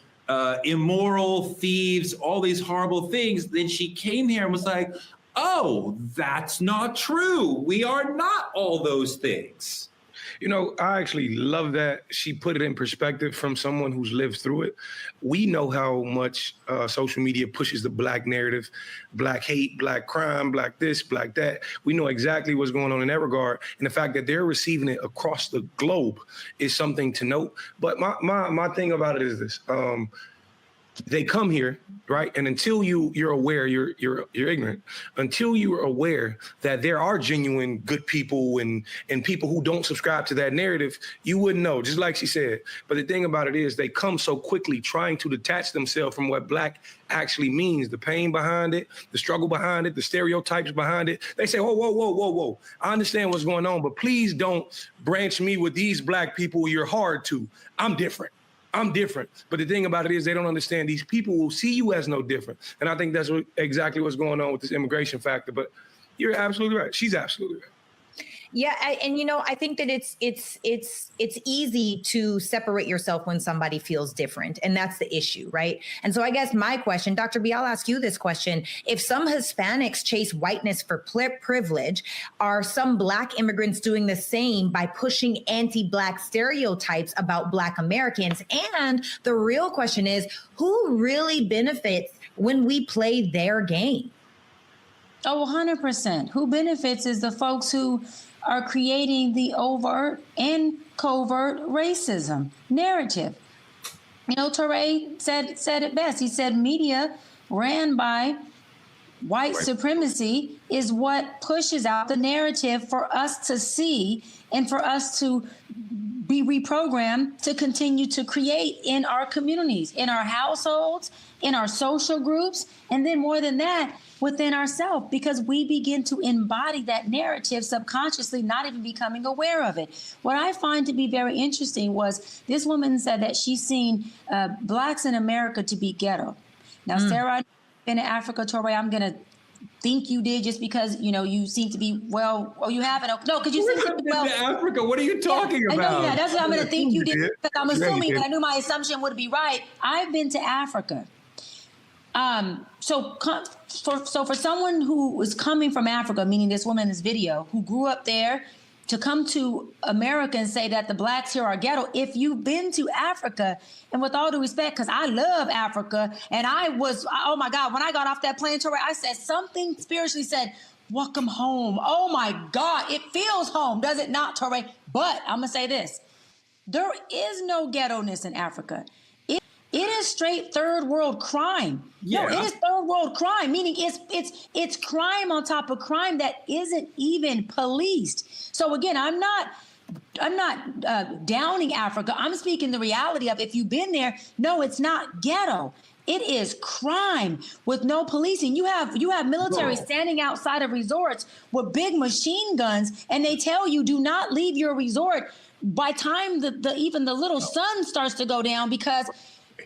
immoral, thieves, all these horrible things. Then she came here and was like, oh, that's not true. We are not all those things. I actually love that she put it in perspective from someone who's lived through it. We know how much social media pushes the Black narrative, Black hate, Black crime, Black this, Black that. We know exactly what's going on in that regard. And the fact that they're receiving it across the globe is something to note. But my thing about it is this. They come here, right? And until you're aware, you're ignorant. Until you are aware that there are genuine good people and people who don't subscribe to that narrative, you wouldn't know, just like she said. But the thing about it is they come so quickly trying to detach themselves from what Black actually means, the pain behind it, the struggle behind it, the stereotypes behind it. They say, whoa. I understand what's going on, but please don't branch me with these Black people you're hard to. I'm different. But the thing about it is they don't understand these people will see you as no different. And I think that's exactly what's going on with this immigration factor. But you're absolutely right. She's absolutely right. Yeah, and I think that it's easy to separate yourself when somebody feels different, and that's the issue, right? And so I guess my question, Dr. B, I'll ask you this question: if some Hispanics chase whiteness for privilege, are some Black immigrants doing the same by pushing anti-Black stereotypes about Black Americans? And the real question is, who really benefits when we play their game? Oh, 100%. Who benefits is the folks who are creating the overt and covert racism narrative. Touré said it best. He said media ran by white supremacy is what pushes out the narrative for us to see and for us to be reprogrammed to continue to create in our communities, in our households, in our social groups, and then more than that, within ourselves, because we begin to embody that narrative subconsciously, not even becoming aware of it. What I find to be very interesting was this woman said that she's seen Blacks in America to be ghetto. Now, Sarah, I've been to Africa, Torre, I'm going to think you did just because, you know, you seem to be you haven't. No, because you seem to be to Africa. What are you talking about? I know, yeah, that's what I'm going to think you did, because I'm assuming, but I knew my assumption would be right. I've been to Africa. So for someone who is coming from Africa, meaning this woman in this video, who grew up there, to come to America and say that the Blacks here are ghetto, if you've been to Africa, and with all due respect, because I love Africa, and I was, oh my God, when I got off that plane, Torre, I said something spiritually said, welcome home. Oh my God, it feels home, does it not, Torre? But I'm gonna say this, there is no ghetto-ness in Africa. It is straight third world crime. Yeah. No, it is third world crime, meaning it's crime on top of crime that isn't even policed. So again, I'm not downing Africa. I'm speaking the reality of, if you've been there, no, it's not ghetto. It is crime with no policing. You have military standing outside of resorts with big machine guns, and they tell you, do not leave your resort by time even the little sun starts to go down, because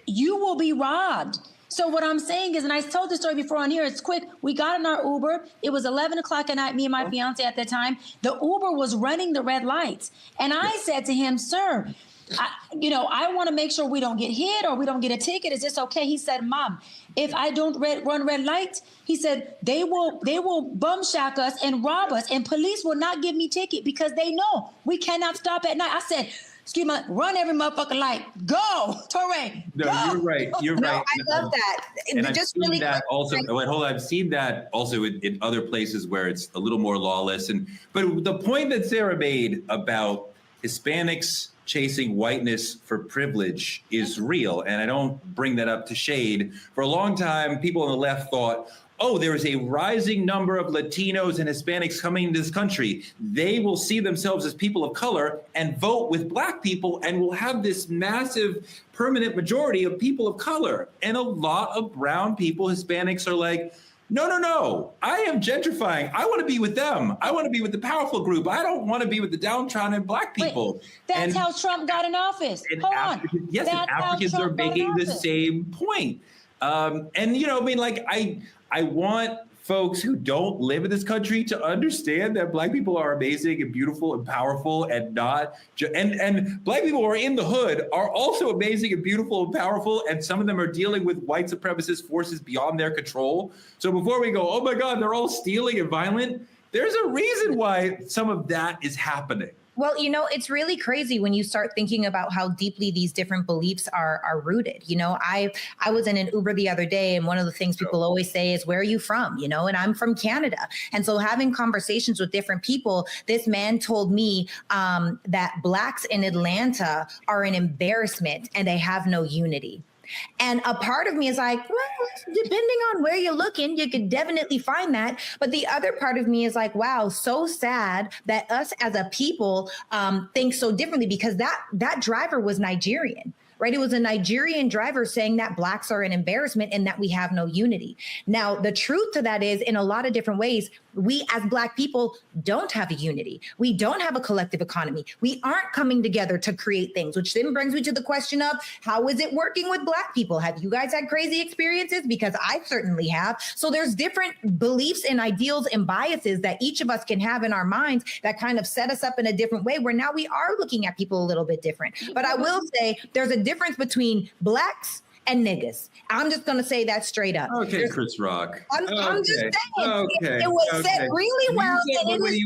you will be robbed. So what I'm saying is, and I told this story before on here, it's quick. We got in our Uber. It was 11 o'clock at night, me and my fiance at the time. The Uber was running the red lights. And I said to him, sir, I want to make sure we don't get hit or we don't get a ticket. Is this okay? He said, Mom, if I don't run red lights, he said, they will bum shack us and rob us, and police will not give me ticket because they know we cannot stop at night. I said, excuse me, run every motherfucking light. Go, Torre. No, go. You're right. You're right. I love that. And I've seen that also. Wait, hold on. I've seen that also in other places where it's a little more lawless. But the point that Sarah made about Hispanics chasing whiteness for privilege is real. And I don't bring that up to shade. For a long time, people on the left thought, oh, there is a rising number of Latinos and Hispanics coming into this country. They will see themselves as people of color and vote with Black people, and we'll have this massive permanent majority of people of color. And a lot of brown people, Hispanics, are like, no, I am gentrifying. I want to be with them. I want to be with the powerful group. I don't want to be with the downtrodden Black people. Wait, that's how Trump got in office. Hold on. Yes, and Africans are making the same point. I want folks who don't live in this country to understand that Black people are amazing and beautiful and powerful, and and Black people who are in the hood are also amazing and beautiful and powerful, and some of them are dealing with white supremacist forces beyond their control. So before we go, oh my God, they're all stealing and violent, there's a reason why some of that is happening. Well, it's really crazy when you start thinking about how deeply these different beliefs are rooted. I was in an Uber the other day, and one of the things people always say is, where are you from? And I'm from Canada. And so having conversations with different people, this man told me that Blacks in Atlanta are an embarrassment and they have no unity. And a part of me is like, well, depending on where you're looking, you could definitely find that. But the other part of me is like, wow, so sad that us as a people think so differently, because that driver was Nigerian. Right? It was a Nigerian driver saying that Blacks are an embarrassment and that we have no unity. Now, the truth to that is, in a lot of different ways, we as Black people don't have a unity. We don't have a collective economy. We aren't coming together to create things, which then brings me to the question of, how is it working with Black people? Have you guys had crazy experiences? Because I certainly have. So there's different beliefs and ideals and biases that each of us can have in our minds that kind of set us up in a different way, where now we are looking at people a little bit different. But I will say there's a difference between Blacks and niggas. I'm just going to say that straight up. Okay, Chris Rock. I'm just saying. Okay. It was said really well.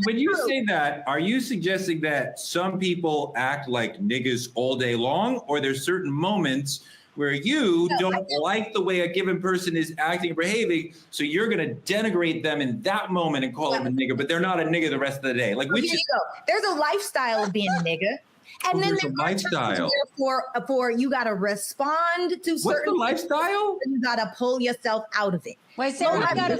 When you say that, are you suggesting that some people act like niggas all day long, or there's certain moments where you don't like the way a given person is acting or behaving, so you're going to denigrate them in that moment and call them a nigger, but they're not a nigger the rest of the day? Like, here you go. There's a lifestyle of being a nigger. And then there's a lifestyle. For you got to respond to certain. What's the lifestyle? You got to pull yourself out of it. Wait, Sarah, I got a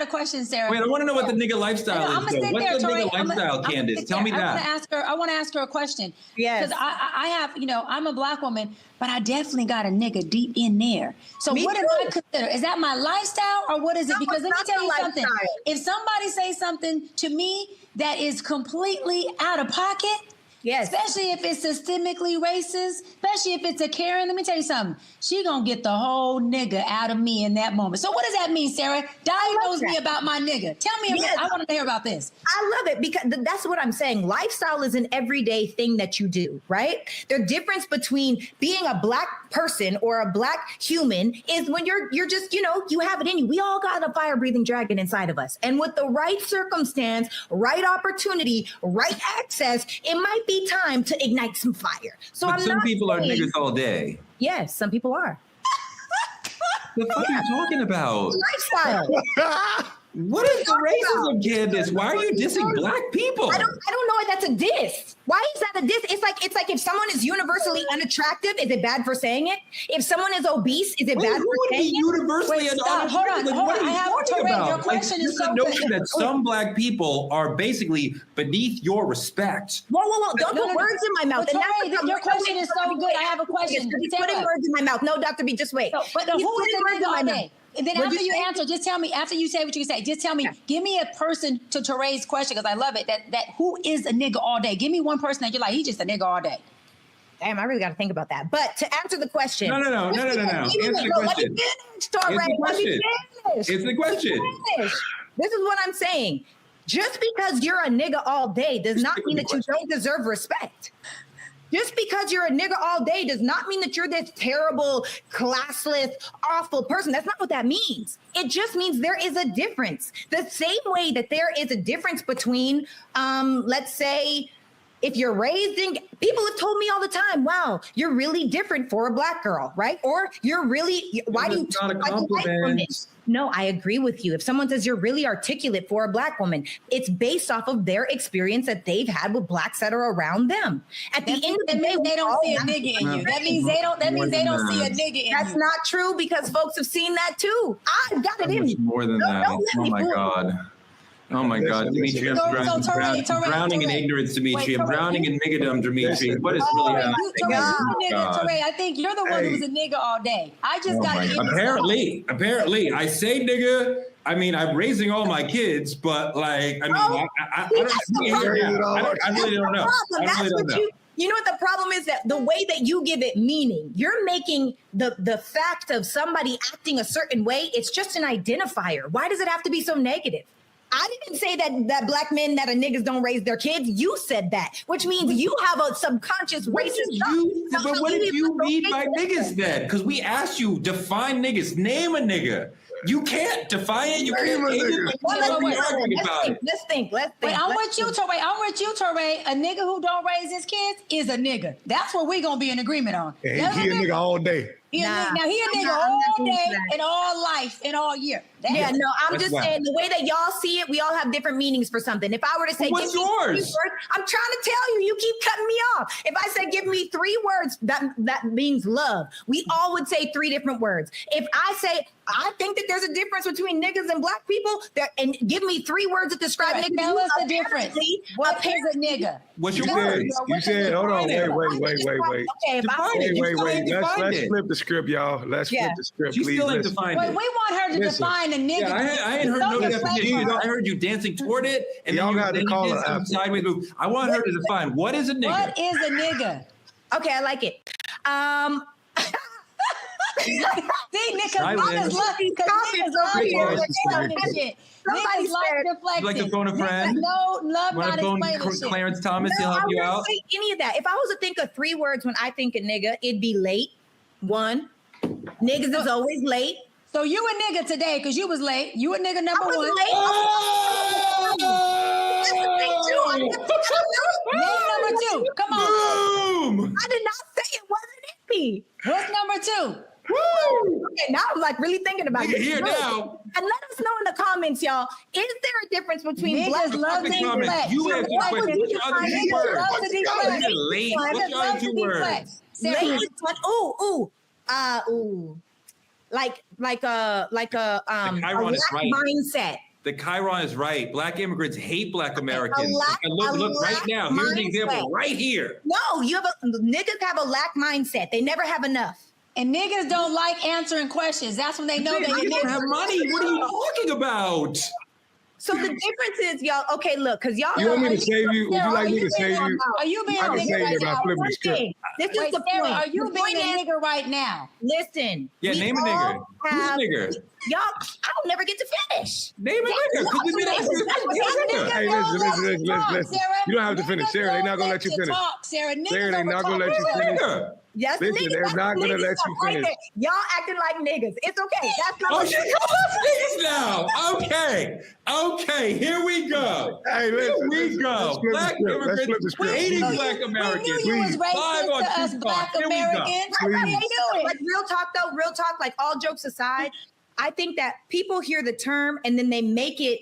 question, Sarah. Wait, I want to know what the nigga lifestyle is. What's the nigga lifestyle, Candace? Tell me that. I want to ask her a question. Yes. Because I have, I'm a Black woman, but I definitely got a nigga deep in there. So what do I consider? Is that my lifestyle or what is it? Because let me tell you something. If somebody says something to me that is completely out of pocket, yes, especially if it's systemically racist, especially if it's a Karen, let me tell you something. She gonna get the whole nigga out of me in that moment. So what does that mean, Sarah? Diagnose me about my nigga. Tell me, I want to hear about this. I love it because that's what I'm saying. Lifestyle is an everyday thing that you do, right? The difference between being a Black person or a Black human is when you're just, you have it in you. We all got a fire-breathing dragon inside of us. And with the right circumstance, right opportunity, right access, it might be time to ignite some fire. So but some people are niggas all day. Yes, some people are. What the fuck are you talking about? Lifestyle. What is the racism, Candace? Why are you dissing Black people? I don't know why that's a diss. Why is that a diss? It's like if someone is universally unattractive, is it bad for saying it? If someone is obese, is it bad for saying it? Universally unattractive? Hold on. What are you talking about? Your question is so the notion that some Black people are basically beneath your respect. Whoa. Don't put words in my mouth. Your question is so good. I have a question. He's putting words in my mouth. No, Dr. B, just wait. Who is the nigga all day? And then after you answer, just tell me, after you say what you say, just tell me, give me a person to raise question, because I love it, that who is a nigga all day? Give me one person that you're like, he's just a nigga all day. Damn, I really got to think about that. But to answer the question. No. Answer the question. It's the question. This is what I'm saying. Just because you're a nigga all day does not mean that you don't deserve respect. Just because you're a nigga all day does not mean that you're this terrible, classless, awful person. That's not what that means. It just means there is a difference. The same way that there is a difference between, let's say, if you're raised in, people have told me all the time, wow, you're really different for a Black girl, right? Or why do you talk like a white woman? No, I agree with you. If someone says you're really articulate for a Black woman, it's based off of their experience that they've had with Blacks that are around them. At the end of the day, they don't see a nigga in you. That means they don't see a nigga in you. That's not true because folks have seen that too. I've got it in me. More than that. Oh my God. Oh my God, Dimitri, I'm drowning in ignorance, Dimitri. I'm drowning in niggadom, Dimitri. What is really happening? Touré, I think you're the one who's a nigga all day. I just got it. Apparently, I say nigga. I mean, I'm raising all my kids, but like, I mean, I really don't know. You know what the problem is? That the way that you give it meaning, you're making the fact of somebody acting a certain way, it's just an identifier. Why does it have to be so negative? I didn't say that Black men that are niggas don't raise their kids. You said that, which means you have a subconscious racist. But what did you mean by niggas then? Because we asked you, define niggas, name a nigga. You can't define it. You can't name it. Let's think. Wait, I'm with you, Touré. A nigga who don't raise his kids is a nigga. That's what we're gonna be in agreement on. Yeah, he a nigga all day. He a nigga all day and all life and all year. I'm just saying the way that y'all see it, we all have different meanings for something. If I were to say, what's yours? I'm trying to tell you, you keep cutting me off. If I said, give me 3 words, that means love. We all would say 3 different words. If I say, I think that there's a difference between niggas and Black people, and give me 3 words that describe niggas. Tell us the difference. What is a nigga? What's your word? You said, hold on, wait. Okay, Let's flip the script, y'all. Let's flip the script, please. Still ain't defined it. We want her to define a nigga. I ain't heard no definition. I heard you dancing toward it, and y'all got to call it some sideways move. I want her to define what is a nigga. What is a nigga? Okay, I like it. See, niggas love shit. Somebody like to phone a friend. No, love not explaining shit. Clarence Thomas, he'll help you out. Say any of that. If I was to think of 3 words when I think of nigga, it'd be late. 1, niggas is always late. So you a nigga today because you was late. You a nigga number 1. Name number 2. Come on. Boom. I did not say it wasn't me. What's number 2? Okay, now I'm like really thinking about it. Here now. And let us know in the comments, y'all. Is there a difference between Niggas black love to deflect. You answer the question. What's your other two words? Love to deflect. Late. What's your other two words? Like a black mindset. The Chiron is right. Black immigrants hate Black Americans. Look right now. Here's the example right here. No, niggas have a lack mindset. They never have enough. And niggas don't like answering questions. That's when they know they don't have money. What are you talking about? So the difference is, y'all. Okay, look, because y'all. You want me to save you? Would you like me to save you? Are you being a nigga right now? This is the point. Are you being a nigga right now? Listen. Yeah, name a nigga. Who's a nigga? Y'all, I'll never get to finish. Name a nigga. Hey, listen. You don't have to finish, Sarah. They're not gonna let you finish. Sarah, they're not gonna let you finish. Yes, listen, niggas, they're not gonna let you finish. Right, y'all acting like niggas. It's okay. That's not. Oh, she calls us niggas now. Okay, here we go. Hey, listen. Here we go. Black immigrants hating Black Americans. We knew you was racist to us Black Americans. Like real talk. Like all jokes aside, I think that people hear the term and then they make it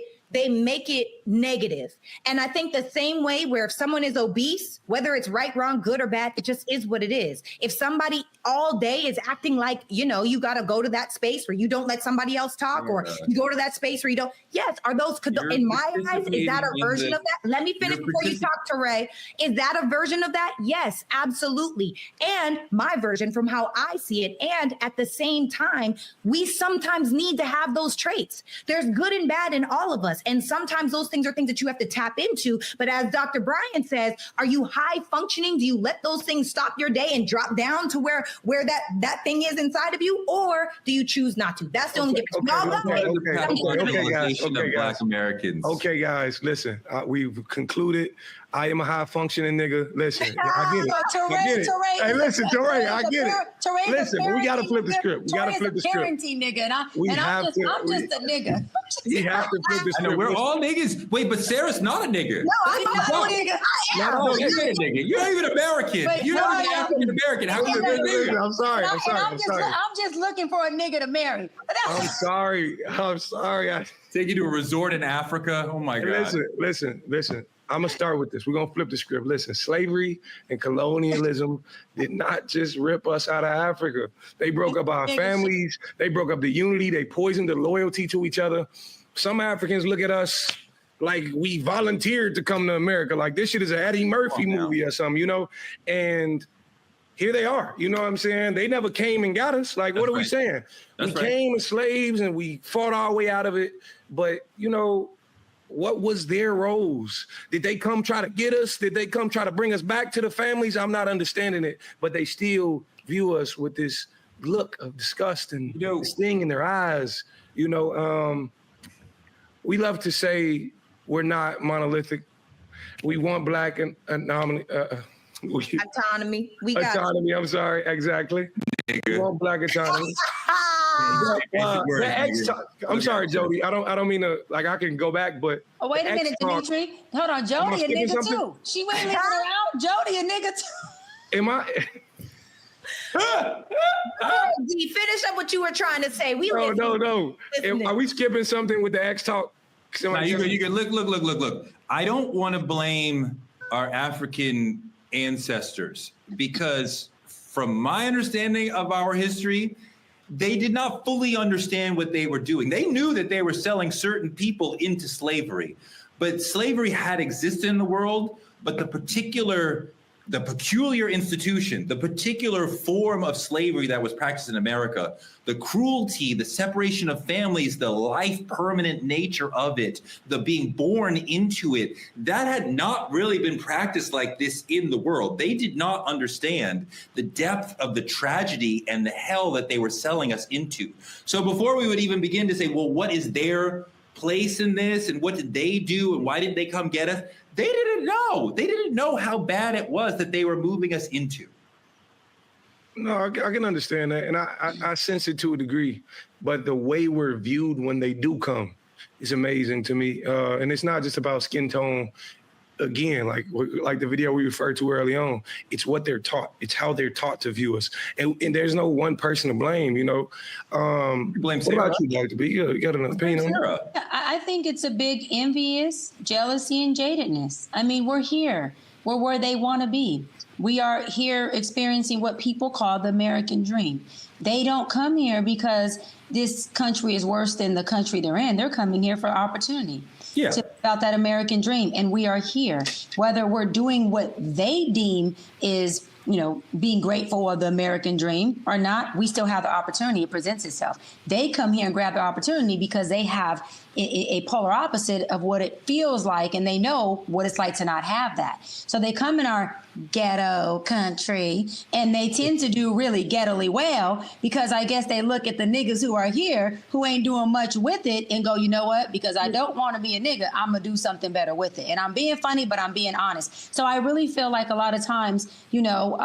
negative. And I think the same way where if someone is obese, whether it's right, wrong, good or bad, it just is what it is. If somebody all day is acting like, you got to go to that space where you don't let somebody else talk, or you go to that space where you don't. Yes. Are those, in my eyes, is that a version of that? Let me finish before you talk to Ray. Is that a version of that? Yes, absolutely. And my version from how I see it. And at the same time, we sometimes need to have those traits. There's good and bad in all of us. And sometimes those things are things that you have to tap into. But as Dr. Brian says, are you high functioning? Do you let those things stop your day and drop down to where that thing is inside of you? Or do you choose not to? That's the only difference. Okay, guys. Black Americans. Okay, guys, listen. We've concluded. I am a high functioning nigga. Listen, I get it. Hey, listen, Teray, I get it. Listen, but we got to flip the script. We got to flip the script. Parenting nigga, and I'm just a nigga. We have to flip the script. I know, we're all niggas. Wait, but Sarah's not a nigga. No, I'm not a nigga. No, you're a nigga. You're not even American. You're not even African American. How can you be a nigga? I'm sorry. I'm just looking for a nigga to marry. I'm sorry. I take you to a resort in Africa. Oh my God. Listen. I'm going to start with this. We're going to flip the script. Listen, slavery and colonialism did not just rip us out of Africa. They broke up our families. They broke up the unity. They poisoned the loyalty to each other. Some Africans look at us like we volunteered to come to America. Like this shit is an Eddie Murphy movie or something, And here they are. You know what I'm saying? They never came and got us. Like, what are we saying? We came as slaves and we fought our way out of it. But, what was their roles? Did they come try to get us? Did they come try to bring us back to the families? I'm not understanding it, but they still view us with this look of disgust and this thing in their eyes. We love to say we're not monolithic. We want Black autonomy. We got autonomy. I'm sorry. Exactly. We want Black autonomy. I'm sorry, Jody. I don't mean to, I can go back, but. Oh, wait a minute, Dimitri. Hold on. Jody a nigga too. She went living around. Jody a nigga too. Am I? Finish up what you were trying to say. No. Are we skipping something with the X talk? Nah, you can look. I don't want to blame our African ancestors because from my understanding of our history, they did not fully understand what they were doing. They knew that they were selling certain people into slavery, but slavery had existed in the world, but the peculiar institution, the particular form of slavery that was practiced in America, the cruelty, the separation of families, the life permanent nature of it, the being born into it, that had not really been practiced like this in the world. They did not understand the depth of the tragedy and the hell that they were selling us into. So before we would even begin to say, well, what is their place in this and what did they do and why didn't they come get us? They didn't know. They didn't know how bad it was that they were moving us into. No, I can understand that. And I sense it to a degree. But the way we're viewed when they do come is amazing to me. And it's not just about skin tone. again, like the video we referred to early on, it's what they're taught. It's how they're taught to view us. And there's no one person to blame, you know. Blame what Sarah. about you, Dr. B? You got an opinion on that? I think it's a big envious, jealousy, and jadedness. I mean, we're here. We're where they want to be. We are here experiencing what people call the American dream. They don't come here because this country is worse than the country they're in. They're coming here for opportunity. Yeah. About that American dream. And we are here, whether we're doing what they deem is, you know, being grateful of the American dream or not, we still have the opportunity. It presents itself. They come here and grab the opportunity because they have a polar opposite of what it feels like, and they know what it's like to not have that. So they come in our ghetto country, and they tend to do really ghettoly well because I guess they look at the niggas who are here who ain't doing much with it and go, you know what? Because I don't want to be a nigga, I'm going to do something better with it. And I'm being funny, but I'm being honest. So I really feel like a lot of times, you know,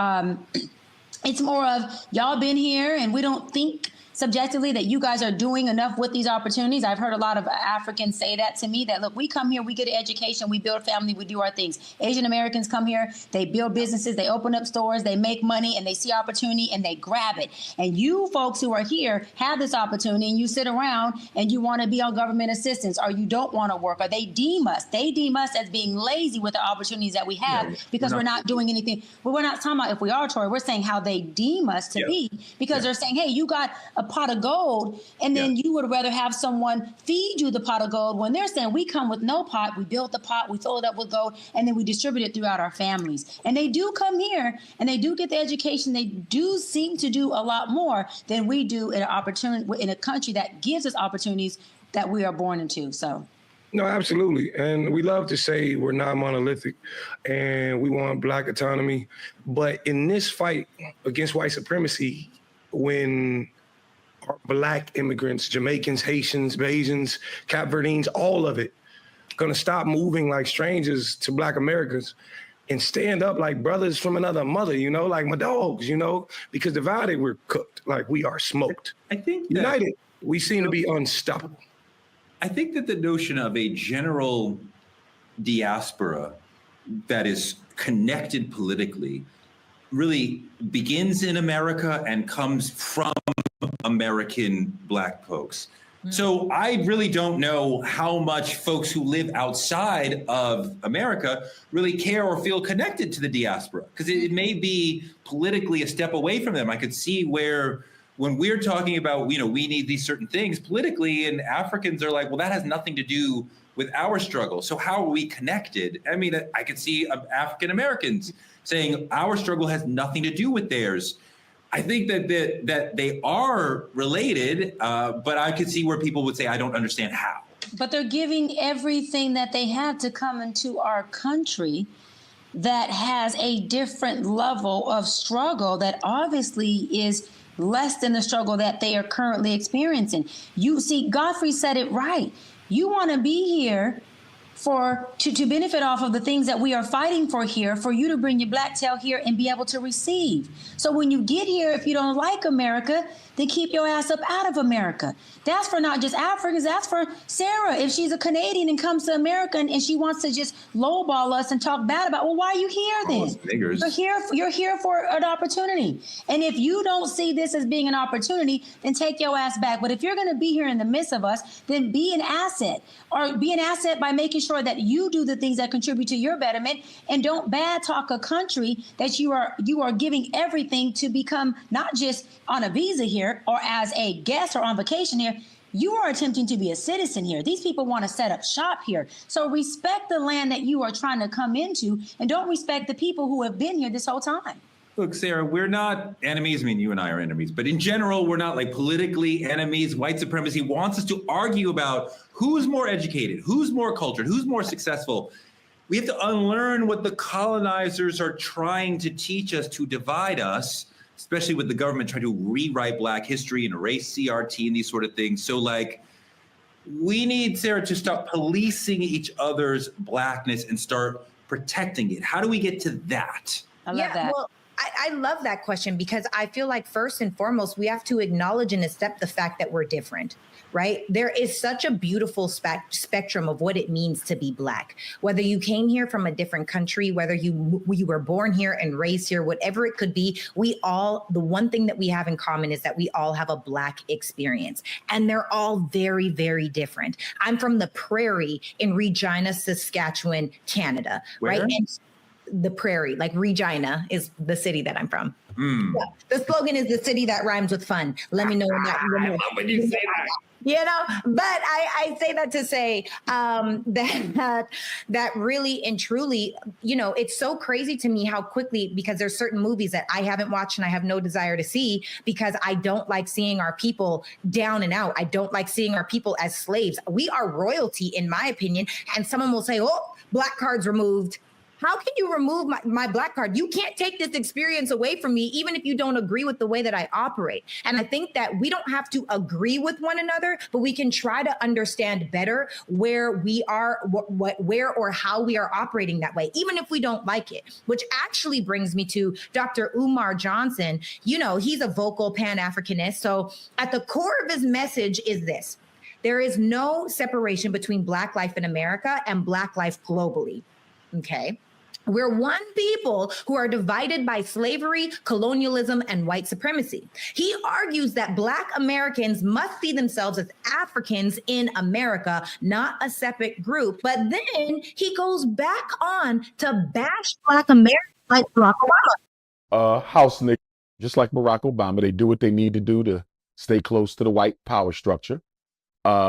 it's more of y'all been here and we don't think subjectively that you guys are doing enough with these opportunities. I've heard a lot of Africans say that to me, that look, we come here, we get an education, we build family, we do our things. Asian Americans come here, they build businesses, they open up stores, they make money, and they see opportunity and they grab it. And you folks who are here have this opportunity and you sit around and you want to be on government assistance, or you don't want to work, or they deem us as being lazy with the opportunities that we have because we're not doing anything. But we're not talking about if we are, Tori, we're saying how they deem us to be, because they're saying, hey, you got a pot of gold, and then you would rather have someone feed you the pot of gold, when they're saying we come with no pot, we build the pot, we fill it up with gold, and then we distribute it throughout our families. And they do come here and they do get the education. They do seem to do a lot more than we do in an opportunity in a country that gives us opportunities that we are born into. So No, absolutely. And we love to say we're not monolithic and we want Black autonomy. But in this fight against white supremacy, when our Black immigrants, Jamaicans, Haitians, Bajans, Cap Verdeans, all of it, gonna stop moving like strangers to Black Americans and stand up like brothers from another mother, you know, like my dogs, you know, because divided, we're cooked, like we are smoked. I think that, united, we seem to be unstoppable. I think that the notion of a general diaspora that is connected politically really begins in America and comes from American Black folks. So I really don't know how much folks who live outside of America really care or feel connected to the diaspora, because it may be politically a step away from them. I could see where when we're talking about, you know, we need these certain things politically, and Africans are like, well, that has nothing to do with our struggle. So how are we connected? I mean, I could see African Americans saying our struggle has nothing to do with theirs. I think that they are related, but I could see where people would say, I don't understand how. But they're giving everything that they have to come into our country that has a different level of struggle that obviously is less than the struggle that they are currently experiencing. You see, Godfrey said it right. You want to be here to benefit off of the things that we are fighting for here, for you to bring your black tail here and be able to receive. So when you get here, if you don't like America, then keep your ass up out of America. That's for not just Africans, that's for Sarah. If she's a Canadian and comes to America and she wants to just lowball us and talk bad about, well, why are you here then? You're here for an opportunity. And if you don't see this as being an opportunity, then take your ass back. But if you're going to be here in the midst of us, then be an asset, or be an asset by making sure that you do the things that contribute to your betterment, and don't bad talk a country that you are giving everything to become not just on a visa here or as a guest or on vacation here. You are attempting to be a citizen here. These people want to set up shop here. So respect the land that you are trying to come into, and don't respect the people who have been here this whole time. Look, Sarah, we're not enemies. I mean, you and I are enemies, but in general, we're not like politically enemies. White supremacy wants us to argue about who's more educated, who's more cultured, who's more successful. We have to unlearn what the colonizers are trying to teach us to divide us, especially with the government trying to rewrite Black history and erase CRT and these sort of things. So like, we need, Sarah, to stop policing each other's Blackness and start protecting it. How do we get to that? I love that. Well, I love that question because I feel like first and foremost, we have to acknowledge and accept the fact that we're different. Right? There is such a beautiful spectrum of what it means to be Black. Whether you came here from a different country, whether you were born here and raised here, whatever it could be, the one thing that we have in common is that we all have a Black experience. And they're all very, very different. I'm from the Prairie in Regina, Saskatchewan, Canada. Where? Right? And the Prairie, like Regina is the city that I'm from. Yeah. The slogan is the city that rhymes with fun. Let me know when that. I love when you say that. You know, but I say that to say that really and truly, you know, it's so crazy to me how quickly, because there's certain movies that I haven't watched and I have no desire to see because I don't like seeing our people down and out. I don't like seeing our people as slaves. We are royalty, in my opinion. And someone will say, oh, Black card's removed. How can you remove my Black card? You can't take this experience away from me, even if you don't agree with the way that I operate. And I think that we don't have to agree with one another, but we can try to understand better where we are, where or how we are operating that way, even if we don't like it, which actually brings me to Dr. Umar Johnson. You know, he's a vocal Pan-Africanist. So at the core of his message is this: there is no separation between Black life in America and Black life globally. Okay. We're one people who are divided by slavery, colonialism, and white supremacy. He argues that Black Americans must see themselves as Africans in America, not a separate group. But then he goes back on to bash Black Americans like Barack Obama. House niggas, just like Barack Obama, they do what they need to do to stay close to the white power structure.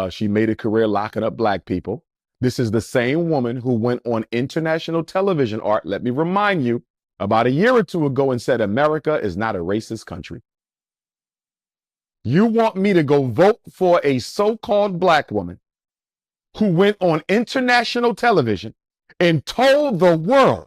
She made a career locking up Black people. This is the same woman who went on international television, Art, let me remind you, about a year or two ago and said America is not a racist country. You want me to go vote for a so-called Black woman who went on international television and told the world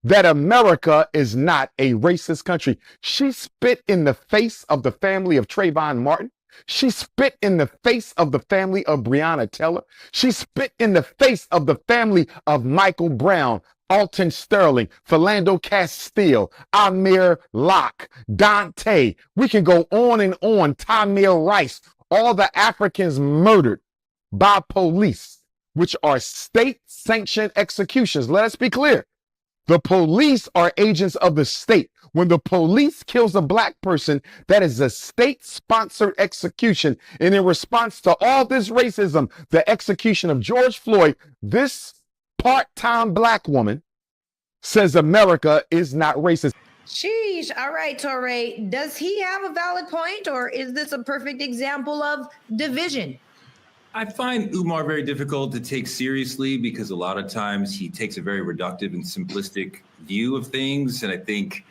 that America is not a racist country? She spit in the face of the family of Trayvon Martin. She spit in the face of the family of Breonna Taylor. She spit in the face of the family of Michael Brown, Alton Sterling, Philando Castile, Amir Locke, Dante. We can go on and on. Tamir Rice, all the Africans murdered by police, which are state-sanctioned executions. Let us be clear. The police are agents of the state. When the police kills a Black person, that is a state-sponsored execution. And in response to all this racism, the execution of George Floyd, this part-time Black woman says America is not racist. Sheesh. All right, Torre. Does he have a valid point, or is this a perfect example of division? I find Umar very difficult to take seriously because a lot of times he takes a very reductive and simplistic view of things. And I think,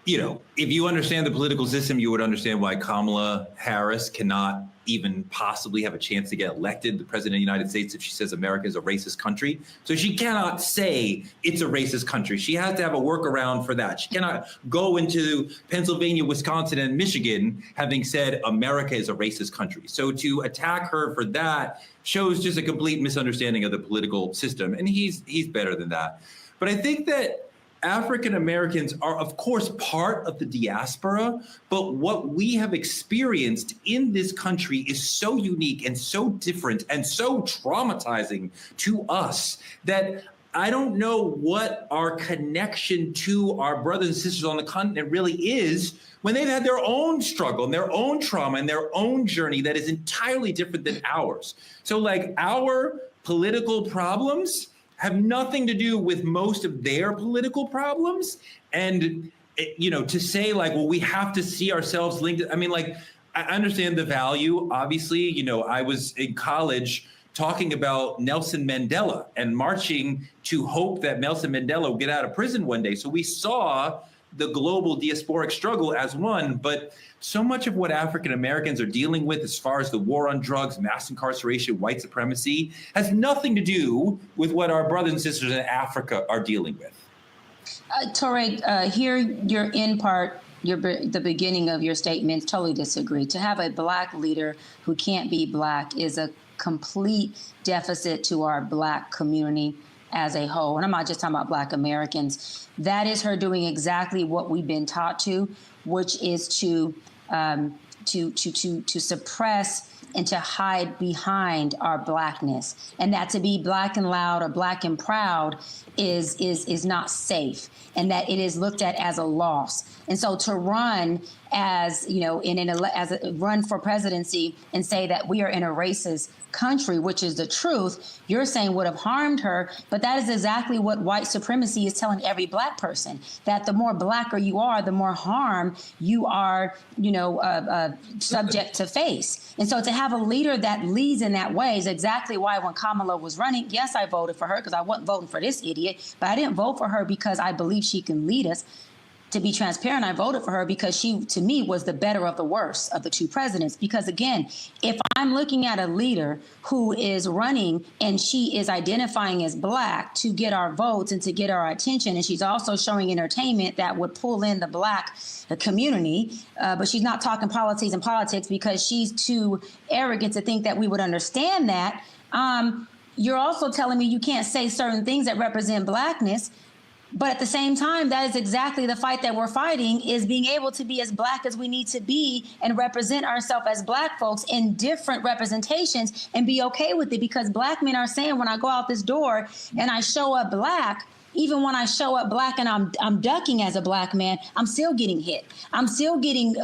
you know, if you understand the political system, you would understand why Kamala Harris cannot even possibly have a chance to get elected the president of the United States if she says America is a racist country. So she cannot say it's a racist country. She has to have a workaround for that. She cannot go into Pennsylvania, Wisconsin, and Michigan having said America is a racist country. So to attack her for that shows just a complete misunderstanding of the political system. And he's better than that. But I think that African Americans are, of course, part of the diaspora, but what we have experienced in this country is so unique and so different and so traumatizing to us that I don't know what our connection to our brothers and sisters on the continent really is when they've had their own struggle and their own trauma and their own journey that is entirely different than ours. So like our political problems have nothing to do with most of their political problems. And, you know, to say like, well, we have to see ourselves linked. I mean, like, I understand the value. Obviously, you know, I was in college talking about Nelson Mandela and marching to hope that Nelson Mandela would get out of prison one day. So we saw the global diasporic struggle as one, but so much of what African Americans are dealing with as far as the war on drugs, mass incarceration, white supremacy, has nothing to do with what our brothers and sisters in Africa are dealing with. Torre, here you're in part, the beginning of your statements, totally disagree. To have a Black leader who can't be Black is a complete deficit to our Black community. as a whole, and I'm not just talking about Black Americans, that is her doing exactly what we've been taught to, which is to suppress and to hide behind our Blackness, and that to be Black and loud or Black and proud is not safe, and that it is looked at as a loss. And so to run as, you know, run for presidency and say that we are in a racist country, which is the truth, you're saying would have harmed her. But that is exactly what white supremacy is telling every Black person, that the more Blacker you are, the more harm you are, you know, subject to face. And so to have a leader that leads in that way is exactly why when Kamala was running, yes, I voted for her because I wasn't voting for this idiot, but I didn't vote for her because I believe she can lead us. To be transparent, I voted for her because she, to me, was the better of the worst of the two presidents. Because again, if I'm looking at a leader who is running and she is identifying as Black to get our votes and to get our attention, and she's also showing entertainment that would pull in the Black community, but she's not talking politics because she's too arrogant to think that we would understand that. You're also telling me you can't say certain things that represent Blackness. But at the same time, that is exactly the fight that we're fighting, is being able to be as Black as we need to be and represent ourselves as Black folks in different representations and be okay with it. Because Black men are saying when I go out this door and I show up Black, even when I show up Black and I'm ducking as a Black man, I'm still getting hit. I'm still getting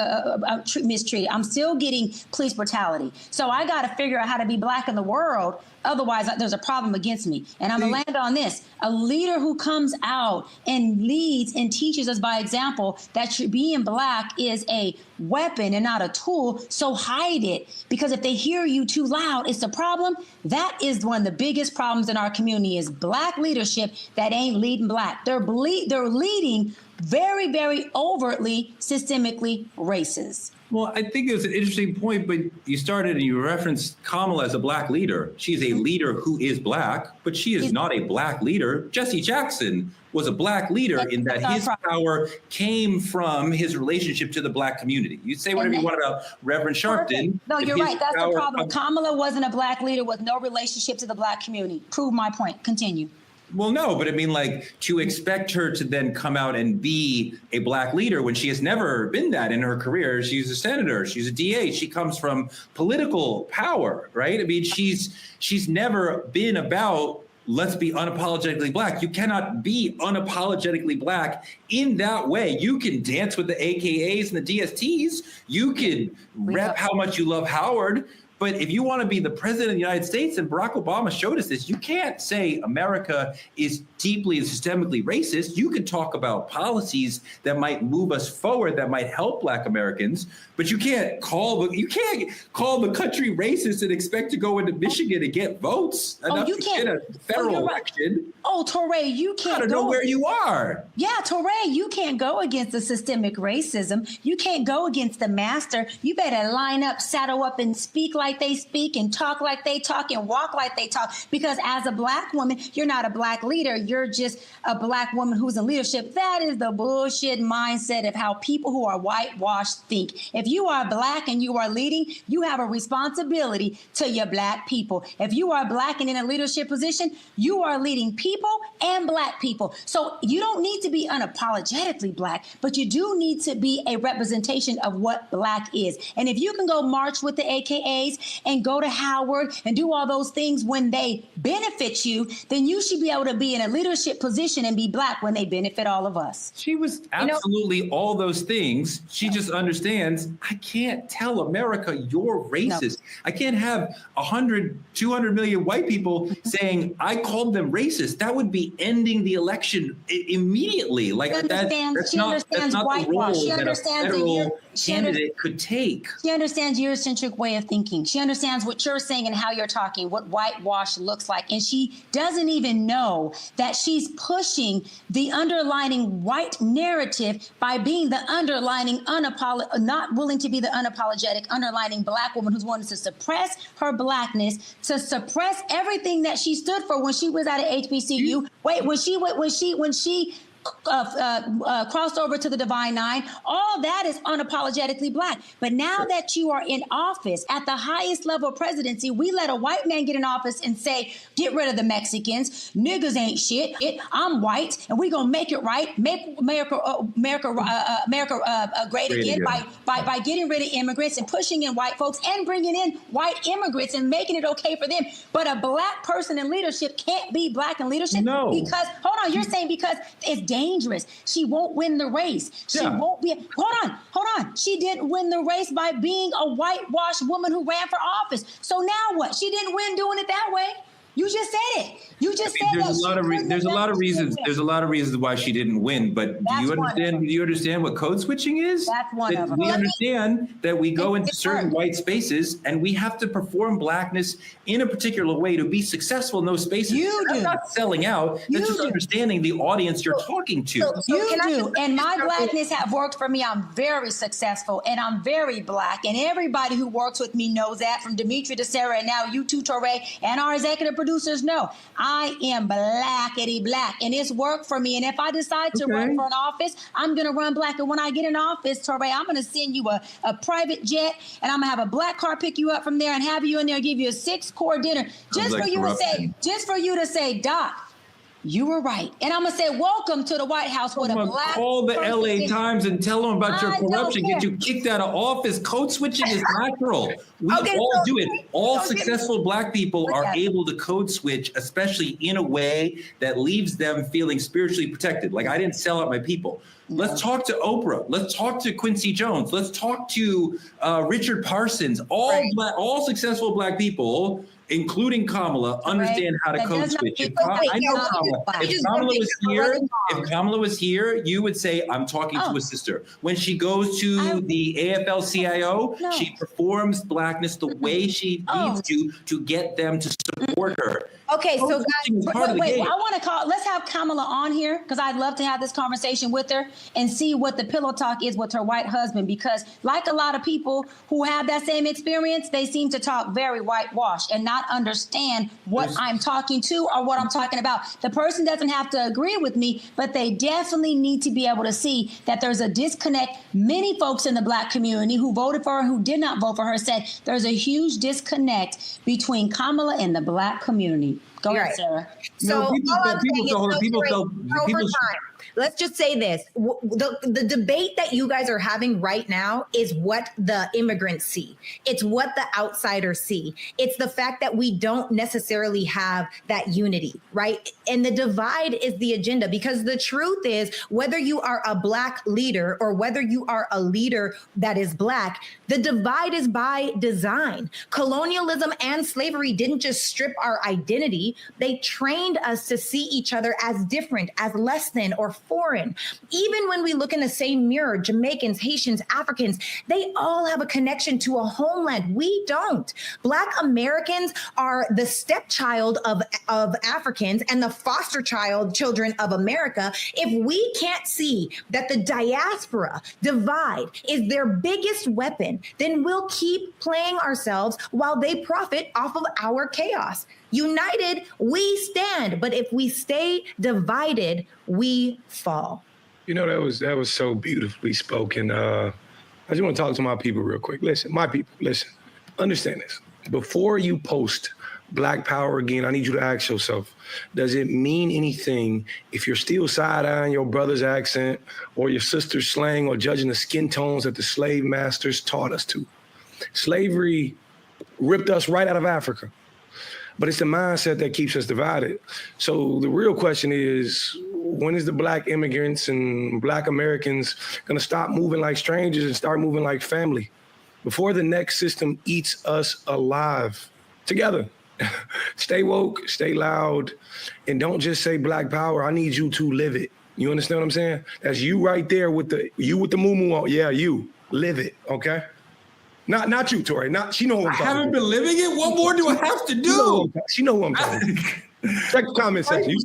mistreated. I'm still getting police brutality. So I got to figure out how to be Black in the world. Otherwise, there's a problem against me. And I'm going to land on this. A leader who comes out and leads and teaches us by example that being Black is a weapon and not a tool, so hide it. Because if they hear you too loud, it's a problem. That is one of the biggest problems in our community is Black leadership that ain't leading Black. They're leading very, very overtly, systemically racist. Well, I think it was an interesting point, but you started and you referenced Kamala as a Black leader. She's a leader who is Black, but she is not a Black leader. Jesse Jackson was a Black leader in that his power came from his relationship to the Black community. You say whatever you want about Reverend Sharpton. No, you're right. That's the problem. Kamala wasn't a Black leader with no relationship to the Black community. Prove my point. Continue. Well, no, but I mean, like, to expect her to then come out and be a Black leader when she has never been that in her career. She's a senator, she's a DA, she comes from political power, right? I mean, she's never been about let's be unapologetically Black. You cannot be unapologetically Black in that way. You can dance with the AKAs and the DSTs. You can rep how much you love Howard. But if you want to be the president of the United States, and Barack Obama showed us this, you can't say America is deeply and systemically racist. You can talk about policies that might move us forward, that might help Black Americans, but you can't call the country racist and expect to go into Michigan and get votes enough to get a federal election. Oh, Touré, you can't gotta know where you are. Yeah, Touré, you can't go against the systemic racism. You can't go against the master. You better line up, saddle up, and speak like they speak and talk like they talk and walk like they talk. Because as a Black woman, you're not a Black leader. You're just a Black woman who's in leadership. That is the bullshit mindset of how people who are whitewashed think. If you are Black and you are leading, you have a responsibility to your Black people. If you are Black and in a leadership position, you are leading people and Black people. So you don't need to be unapologetically Black, but you do need to be a representation of what Black is. And if you can go march with the AKAs and go to Howard and do all those things when they benefit you, then you should be able to be in a leadership position and be Black when they benefit all of us. She was absolutely all those things. She just understands, I can't tell America you're racist. No. I can't have 100, 200 million white people saying I called them racist. That would be ending the election immediately. Like that's not the role that a federal candidate could take. She understands Eurocentric way of thinking. She understands what you're saying and how you're talking, what whitewash looks like. And she doesn't even know that she's pushing the underlining white narrative by being the underlining, not willing to be the unapologetic, underlining Black woman who's wanting to suppress her Blackness, to suppress everything that she stood for when she was at a HBCU. When she crossed over to the Divine Nine. All that is unapologetically Black. But now that you are in office at the highest level of presidency, we let a white man get in office and say, get rid of the Mexicans. Niggas ain't shit. I'm white, and we're going to make it right. Make America great again by getting rid of immigrants and pushing in white folks and bringing in white immigrants and making it okay for them. But a Black person in leadership can't be Black in leadership. No. Because, hold on, you're saying because it's dangerous. She won't win the race. She won't be. Hold on. She didn't win the race by being a whitewashed woman who ran for office. So now what? She didn't win doing it that way. You just said it. You just said there's a lot of reasons. There's a lot of reasons why she didn't win. But do you understand what code switching is? That's one of them. We understand that we go into certain white spaces and we have to perform Blackness in a particular way to be successful in those spaces. That's not selling out. That's just understanding the audience you're talking to. You do. And my Blackness have worked for me. I'm very successful and I'm very Black. And everybody who works with me knows that, from Dimitri to Sarah and now you too, Torre, and our executive producers know I am Blackity Black, and it's worked for me. And if I decide to run for an office, I'm going to run Black. And when I get in office, Torre, I'm going to send you a private jet, and I'm going to have a Black car pick you up from there and have you in there, give you a 6-course dinner just for you to say, Doc, you were right. And I'm going to say, welcome to the White House with a Black. Call the LA Times and tell them about your corruption, get you kicked out of office. Code switching is natural. We all do it. All successful Black people are able to code switch, especially in a way that leaves them feeling spiritually protected. Like, I didn't sell out my people. Let's talk to Oprah. Let's talk to Quincy Jones. Let's talk to Richard Parsons. All successful Black people, including Kamala, understand how to code switch. If Kamala was here, you would say, I'm talking to a sister. When she goes to the AFL-CIO, she performs Blackness the way she needs to get them to support her. Okay, so guys, wait, let's have Kamala on here, because I'd love to have this conversation with her and see what the pillow talk is with her white husband, because like a lot of people who have that same experience, they seem to talk very whitewashed and not understand what I'm talking to or what I'm talking about. The person doesn't have to agree with me, but they definitely need to be able to see that there's a disconnect. Many folks in the Black community who voted for her, who did not vote for her, said there's a huge disconnect between Kamala and the Black community. Go ahead, Sarah. So let's just say this. The debate that you guys are having right now is what the immigrants see. It's what the outsiders see. It's the fact that we don't necessarily have that unity, right? And the divide is the agenda, because the truth is, whether you are a Black leader or whether you are a leader that is Black, the divide is by design. Colonialism and slavery didn't just strip our identity. They trained us to see each other as different, as less than, or foreign. Even when we look in the same mirror, Jamaicans, Haitians, Africans, they all have a connection to a homeland. We don't. Black Americans are the stepchild of Africans and the foster children of America. If we can't see that the diaspora divide is their biggest weapon, then we'll keep playing ourselves while they profit off of our chaos. United, we stand, but if we stay divided, we fall. You know, that was so beautifully spoken. I just want to talk to my people real quick. Listen, my people, listen, understand this. Before you post Black Power again, I need you to ask yourself, does it mean anything if you're still side-eyeing your brother's accent or your sister's slang or judging the skin tones that the slave masters taught us to? Slavery ripped us right out of Africa. But it's the mindset that keeps us divided. So the real question is, when is the Black immigrants and Black Americans going to stop moving like strangers and start moving like family before the next system eats us alive together? Stay woke, stay loud, and don't just say Black Power. I need you to live it. You understand what I'm saying? That's you right there with the moo-moo on. Yeah, you live it, okay? Not you, Tori. She know who I'm talking. I haven't been living it. What more do I have to do? She know who I'm talking. Check the comment section.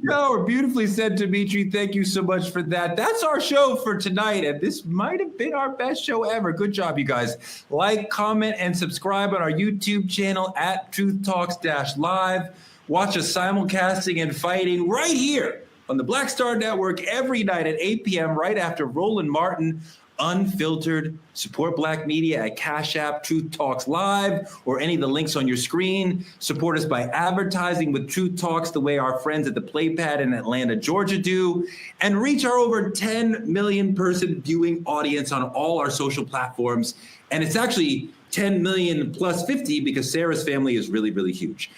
Beautifully said, Dimitri. Thank you so much for that. That's our show for tonight, and this might have been our best show ever. Good job, you guys. Like, comment, and subscribe on our YouTube channel at TruthTalks-Live. Watch us simulcasting and fighting right here on the Black Star Network every night at 8 p.m. right after Roland Martin Unfiltered. Support Black media at CashApp, Truth Talks Live, or any of the links on your screen. Support us by advertising with Truth Talks the way our friends at the Playpad in Atlanta, Georgia do, and reach our over 10 million person viewing audience on all our social platforms. And it's actually 10 million plus 50 because Sarah's family is really, really huge.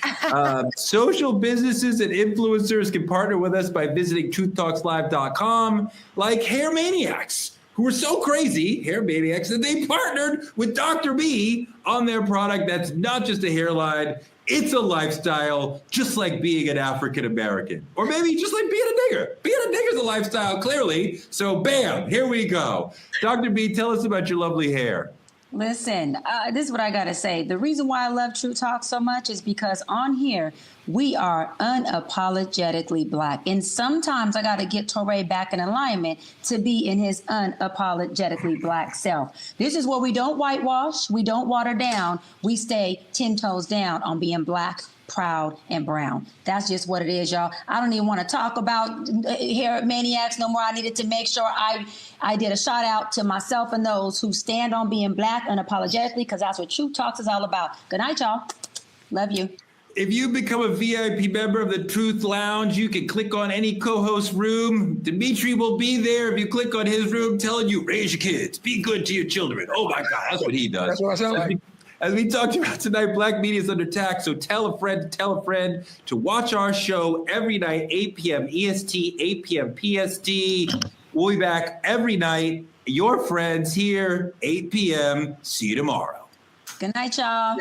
Social businesses and influencers can partner with us by visiting TruthTalksLive.com, like Hair Maniacs, who were so crazy, Hair Maniacs, that they partnered with Dr. B on their product that's not just a hairline, it's a lifestyle, just like being an African American. Or maybe just like being a nigger. Being a nigger is a lifestyle, clearly. So bam, here we go. Dr. B, tell us about your lovely hair. Listen, this is what I got to say. The reason why I love True Talk so much is because on here, we are unapologetically Black. And sometimes I got to get Touré back in alignment to be in his unapologetically Black self. This is where we don't whitewash, we don't water down, we stay 10 toes down on being Black, proud, and brown. That's just what it is, y'all. I don't even want to talk about Hair Maniacs no more. I needed to make sure I did a shout out to myself and those who stand on being Black unapologetically, because that's what Truth Talks is all about. Good night, y'all. Love you. If you become a VIP member of the Truth Lounge, you can click on any co-host room. Dimitri will be there. If you click on his room, telling you, raise your kids, be good to your children. Oh my God, that's what he does. That's what I sound like. As we talked about tonight, Black media is under attack, so tell a friend to watch our show every night, 8 p.m. EST, 8 p.m. PST. We'll be back every night. Your friends here, 8 p.m. See you tomorrow. Good night, y'all.